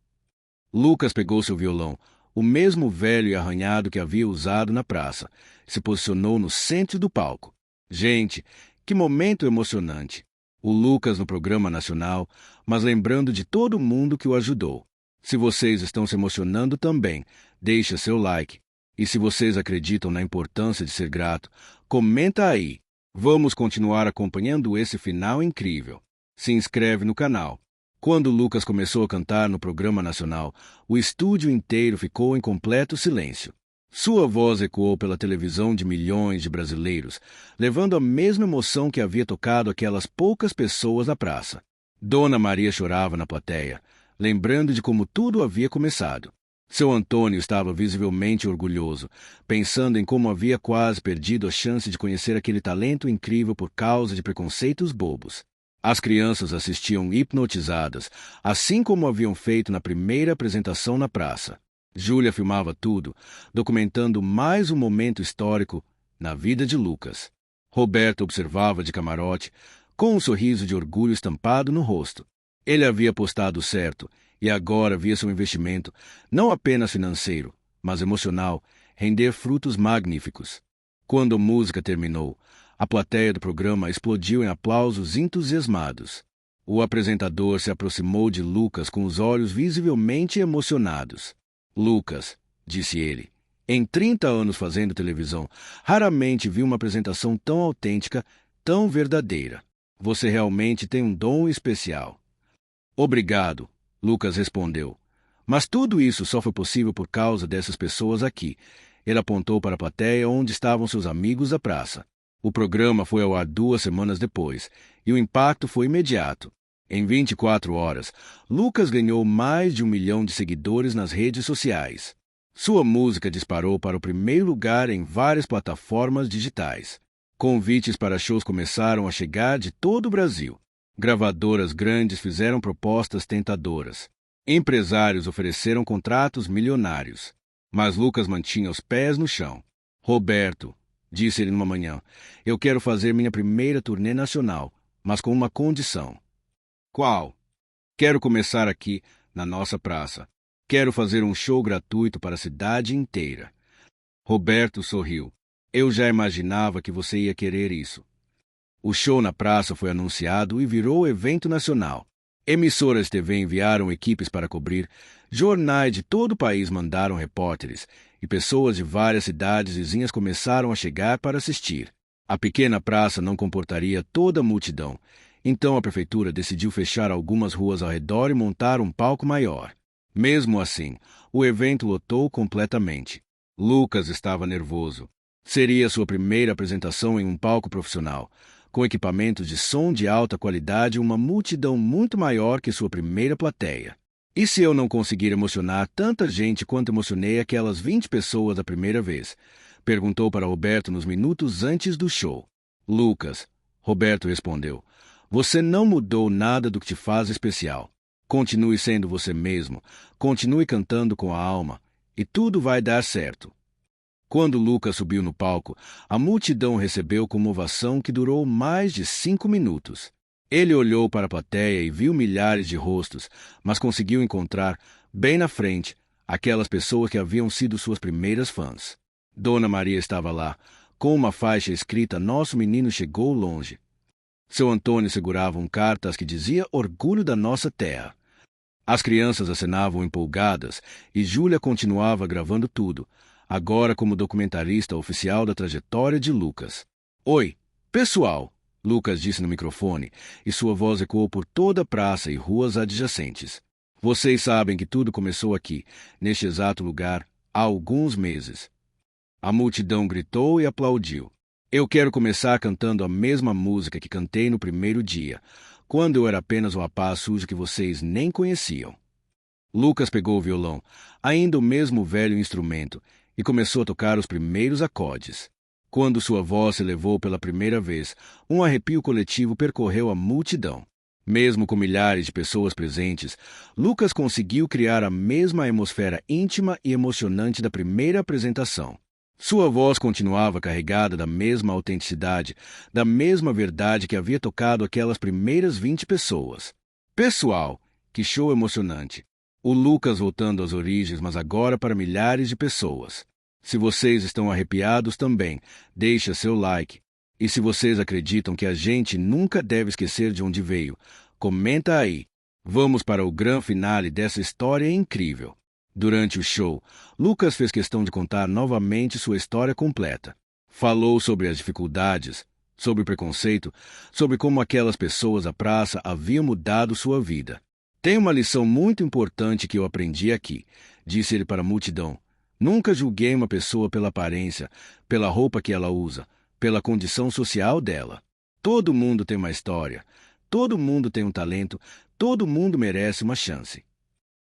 Lucas pegou seu violão, o mesmo velho e arranhado que havia usado na praça, se posicionou no centro do palco. Gente, que momento emocionante! O Lucas no programa nacional, mas lembrando de todo mundo que o ajudou. Se vocês estão se emocionando também, deixa seu like. E se vocês acreditam na importância de ser grato, comenta aí. Vamos continuar acompanhando esse final incrível. Se inscreve no canal. Quando Lucas começou a cantar no programa nacional, o estúdio inteiro ficou em completo silêncio. Sua voz ecoou pela televisão de milhões de brasileiros, levando a mesma emoção que havia tocado aquelas poucas pessoas na praça. Dona Maria chorava na plateia, lembrando de como tudo havia começado. Seu Antônio estava visivelmente orgulhoso, pensando em como havia quase perdido a chance de conhecer aquele talento incrível por causa de preconceitos bobos. As crianças assistiam hipnotizadas, assim como haviam feito na primeira apresentação na praça. Júlia filmava tudo, documentando mais um momento histórico na vida de Lucas. Roberto observava de camarote, com um sorriso de orgulho estampado no rosto. Ele havia apostado certo e agora via seu investimento, não apenas financeiro, mas emocional, render frutos magníficos. Quando a música terminou, a plateia do programa explodiu em aplausos entusiasmados. O apresentador se aproximou de Lucas com os olhos visivelmente emocionados. Lucas, disse ele, em 30 anos fazendo televisão, raramente vi uma apresentação tão autêntica, tão verdadeira. Você realmente tem um dom especial. Obrigado, Lucas respondeu. Mas tudo isso só foi possível por causa dessas pessoas aqui. Ele apontou para a plateia onde estavam seus amigos da praça. O programa foi ao ar 2 semanas depois, e o impacto foi imediato. Em 24 horas, Lucas ganhou mais de 1 milhão de seguidores nas redes sociais. Sua música disparou para o primeiro lugar em várias plataformas digitais. Convites para shows começaram a chegar de todo o Brasil. Gravadoras grandes fizeram propostas tentadoras. Empresários ofereceram contratos milionários. Mas Lucas mantinha os pés no chão. Roberto, disse ele numa manhã, eu quero fazer minha primeira turnê nacional, mas com uma condição. Qual? Quero começar aqui, na nossa praça. Quero fazer um show gratuito para a cidade inteira. Roberto sorriu. Eu já imaginava que você ia querer isso. O show na praça foi anunciado e virou evento nacional. Emissoras de TV enviaram equipes para cobrir, jornais de todo o país mandaram repórteres, e pessoas de várias cidades vizinhas começaram a chegar para assistir. A pequena praça não comportaria toda a multidão, então a prefeitura decidiu fechar algumas ruas ao redor e montar um palco maior. Mesmo assim, o evento lotou completamente. Lucas estava nervoso. Seria sua primeira apresentação em um palco profissional, com equipamentos de som de alta qualidade e uma multidão muito maior que sua primeira plateia. E se eu não conseguir emocionar tanta gente quanto emocionei aquelas 20 pessoas da primeira vez? Perguntou para Roberto nos minutos antes do show. Lucas, Roberto respondeu, você não mudou nada do que te faz especial. Continue sendo você mesmo, continue cantando com a alma, e tudo vai dar certo. Quando Lucas subiu no palco, a multidão recebeu com uma ovação que durou mais de 5 minutos. Ele olhou para a plateia e viu milhares de rostos, mas conseguiu encontrar, bem na frente, aquelas pessoas que haviam sido suas primeiras fãs. Dona Maria estava lá, com uma faixa escrita Nosso Menino Chegou Longe. Seu Antônio segurava um cartaz que dizia Orgulho da Nossa Terra. As crianças acenavam empolgadas e Júlia continuava gravando tudo, agora como documentarista oficial da trajetória de Lucas. Oi, pessoal, Lucas disse no microfone, e sua voz ecoou por toda a praça e ruas adjacentes. Vocês sabem que tudo começou aqui, neste exato lugar, há alguns meses. A multidão gritou e aplaudiu. Eu quero começar cantando a mesma música que cantei no primeiro dia, quando eu era apenas o rapaz sujo que vocês nem conheciam. Lucas pegou o violão, ainda o mesmo velho instrumento, e começou a tocar os primeiros acordes. Quando sua voz se elevou pela primeira vez, um arrepio coletivo percorreu a multidão. Mesmo com milhares de pessoas presentes, Lucas conseguiu criar a mesma atmosfera íntima e emocionante da primeira apresentação. Sua voz continuava carregada da mesma autenticidade, da mesma verdade que havia tocado aquelas primeiras 20 pessoas. Pessoal, que show emocionante! O Lucas voltando às origens, mas agora para milhares de pessoas. Se vocês estão arrepiados também, deixa seu like. E se vocês acreditam que a gente nunca deve esquecer de onde veio, comenta aí. Vamos para o grande finale dessa história incrível. Durante o show, Lucas fez questão de contar novamente sua história completa. Falou sobre as dificuldades, sobre o preconceito, sobre como aquelas pessoas da praça haviam mudado sua vida. Tem uma lição muito importante que eu aprendi aqui, disse ele para a multidão. Nunca julguei uma pessoa pela aparência, pela roupa que ela usa, pela condição social dela. Todo mundo tem uma história, todo mundo tem um talento, todo mundo merece uma chance.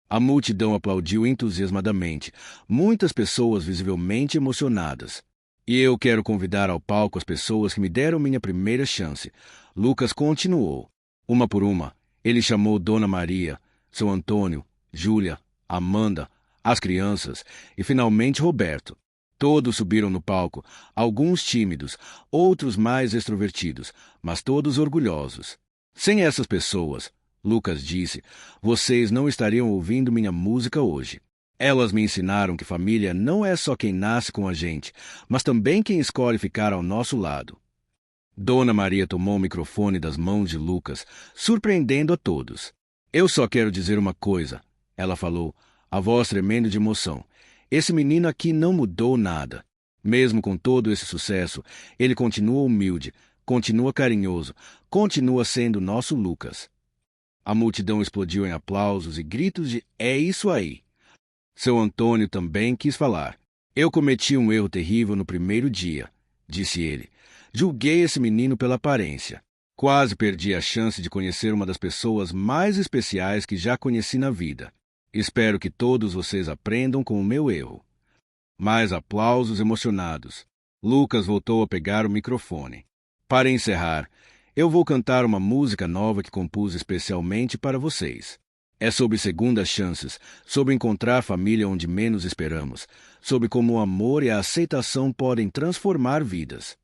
A multidão aplaudiu entusiasmadamente, muitas pessoas visivelmente emocionadas. E eu quero convidar ao palco as pessoas que me deram minha primeira chance. Lucas continuou. Uma por uma, ele chamou Dona Maria, seu Antônio, Júlia, Amanda, as crianças e finalmente Roberto. Todos subiram no palco, alguns tímidos, outros mais extrovertidos, mas todos orgulhosos. Sem essas pessoas, Lucas disse, vocês não estariam ouvindo minha música hoje. Elas me ensinaram que família não é só quem nasce com a gente, mas também quem escolhe ficar ao nosso lado. Dona Maria tomou o microfone das mãos de Lucas, surpreendendo a todos. Eu só quero dizer uma coisa, ela falou, a voz tremendo de emoção. Esse menino aqui não mudou nada. Mesmo com todo esse sucesso, ele continua humilde, continua carinhoso, continua sendo nosso Lucas. A multidão explodiu em aplausos e gritos de "É isso aí!". Seu Antônio também quis falar. Eu cometi um erro terrível no primeiro dia, disse ele. Julguei esse menino pela aparência. Quase perdi a chance de conhecer uma das pessoas mais especiais que já conheci na vida. Espero que todos vocês aprendam com o meu erro. Mais aplausos emocionados. Lucas voltou a pegar o microfone. Para encerrar, eu vou cantar uma música nova que compus especialmente para vocês. É sobre segundas chances, sobre encontrar família onde menos esperamos, sobre como o amor e a aceitação podem transformar vidas.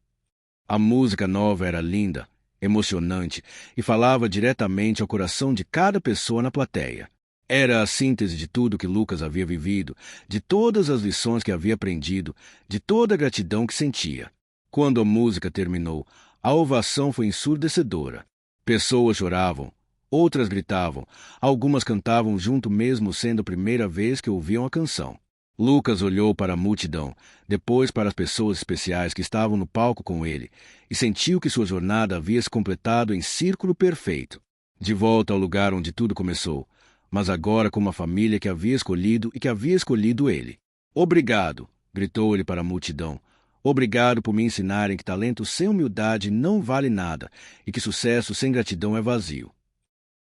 A música nova era linda, emocionante e falava diretamente ao coração de cada pessoa na plateia. Era a síntese de tudo que Lucas havia vivido, de todas as lições que havia aprendido, de toda a gratidão que sentia. Quando a música terminou, a ovação foi ensurdecedora. Pessoas choravam, outras gritavam, algumas cantavam junto mesmo sendo a primeira vez que ouviam a canção. Lucas olhou para a multidão, depois para as pessoas especiais que estavam no palco com ele, e sentiu que sua jornada havia se completado em círculo perfeito. De volta ao lugar onde tudo começou, mas agora com uma família que havia escolhido e que havia escolhido ele. Obrigado, gritou ele para a multidão. Obrigado por me ensinarem que talento sem humildade não vale nada e que sucesso sem gratidão é vazio.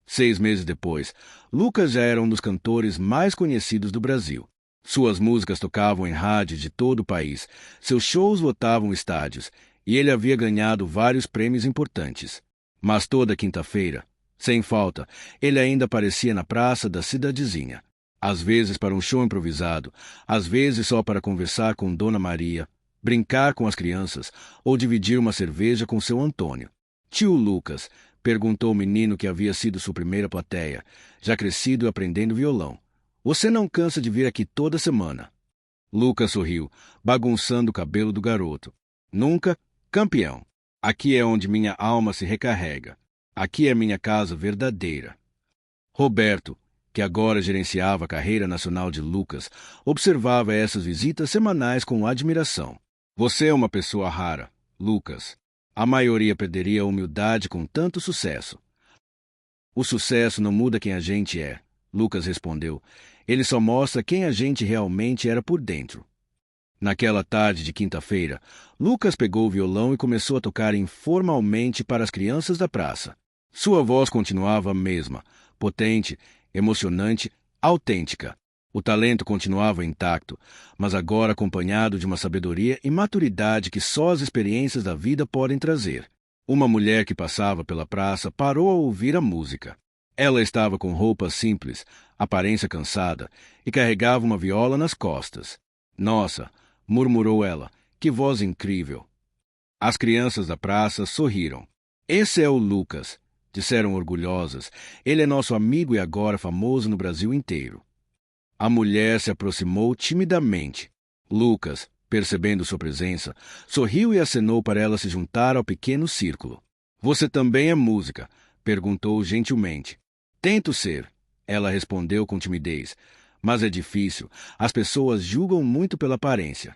6 meses depois, Lucas já era um dos cantores mais conhecidos do Brasil. Suas músicas tocavam em rádios de todo o país, seus shows lotavam estádios, e ele havia ganhado vários prêmios importantes. Mas toda quinta-feira, sem falta, ele ainda aparecia na praça da cidadezinha. Às vezes para um show improvisado, às vezes só para conversar com Dona Maria, brincar com as crianças ou dividir uma cerveja com seu Antônio. Tio Lucas, perguntou o menino que havia sido sua primeira plateia, já crescido e aprendendo violão. Você não cansa de vir aqui toda semana? Lucas sorriu, bagunçando o cabelo do garoto. Nunca, campeão. Aqui é onde minha alma se recarrega. Aqui é minha casa verdadeira. Roberto, que agora gerenciava a carreira nacional de Lucas, observava essas visitas semanais com admiração. Você é uma pessoa rara, Lucas. A maioria perderia a humildade com tanto sucesso. O sucesso não muda quem a gente é, Lucas respondeu. Ele só mostra quem a gente realmente era por dentro. Naquela tarde de quinta-feira, Lucas pegou o violão e começou a tocar informalmente para as crianças da praça. Sua voz continuava a mesma, potente, emocionante, autêntica. O talento continuava intacto, mas agora acompanhado de uma sabedoria e maturidade que só as experiências da vida podem trazer. Uma mulher que passava pela praça parou a ouvir a música. Ela estava com roupas simples, aparência cansada, e carregava uma viola nas costas. Nossa, murmurou ela, que voz incrível. As crianças da praça sorriram. Esse é o Lucas, disseram orgulhosas. Ele é nosso amigo e agora famoso no Brasil inteiro. A mulher se aproximou timidamente. Lucas, percebendo sua presença, sorriu e acenou para ela se juntar ao pequeno círculo. Você também é música? Perguntou gentilmente. Tento ser, ela respondeu com timidez, mas é difícil, as pessoas julgam muito pela aparência.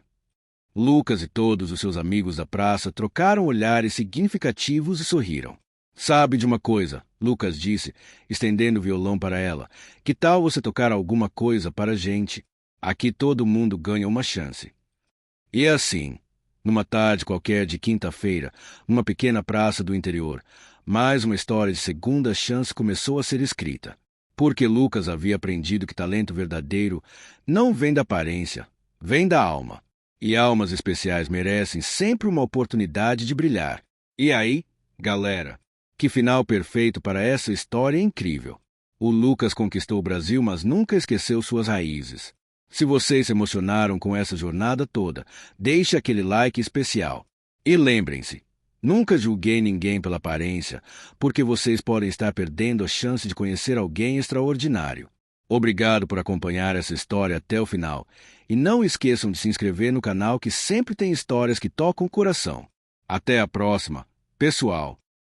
Lucas e todos os seus amigos da praça trocaram olhares significativos e sorriram. Sabe de uma coisa, Lucas disse, estendendo o violão para ela, que tal você tocar alguma coisa para a gente? Aqui todo mundo ganha uma chance. E assim, numa tarde qualquer de quinta-feira, numa pequena praça do interior, mais uma história de segunda chance começou a ser escrita. Porque Lucas havia aprendido que talento verdadeiro não vem da aparência, vem da alma. E almas especiais merecem sempre uma oportunidade de brilhar. E aí, galera, que final perfeito para essa história incrível. O Lucas conquistou o Brasil, mas nunca esqueceu suas raízes. Se vocês se emocionaram com essa jornada toda, deixe aquele like especial. E lembrem-se, nunca julguei ninguém pela aparência, porque vocês podem estar perdendo a chance de conhecer alguém extraordinário. Obrigado por acompanhar essa história até o final. E não esqueçam de se inscrever no canal que sempre tem histórias que tocam o coração. Até a próxima, pessoal!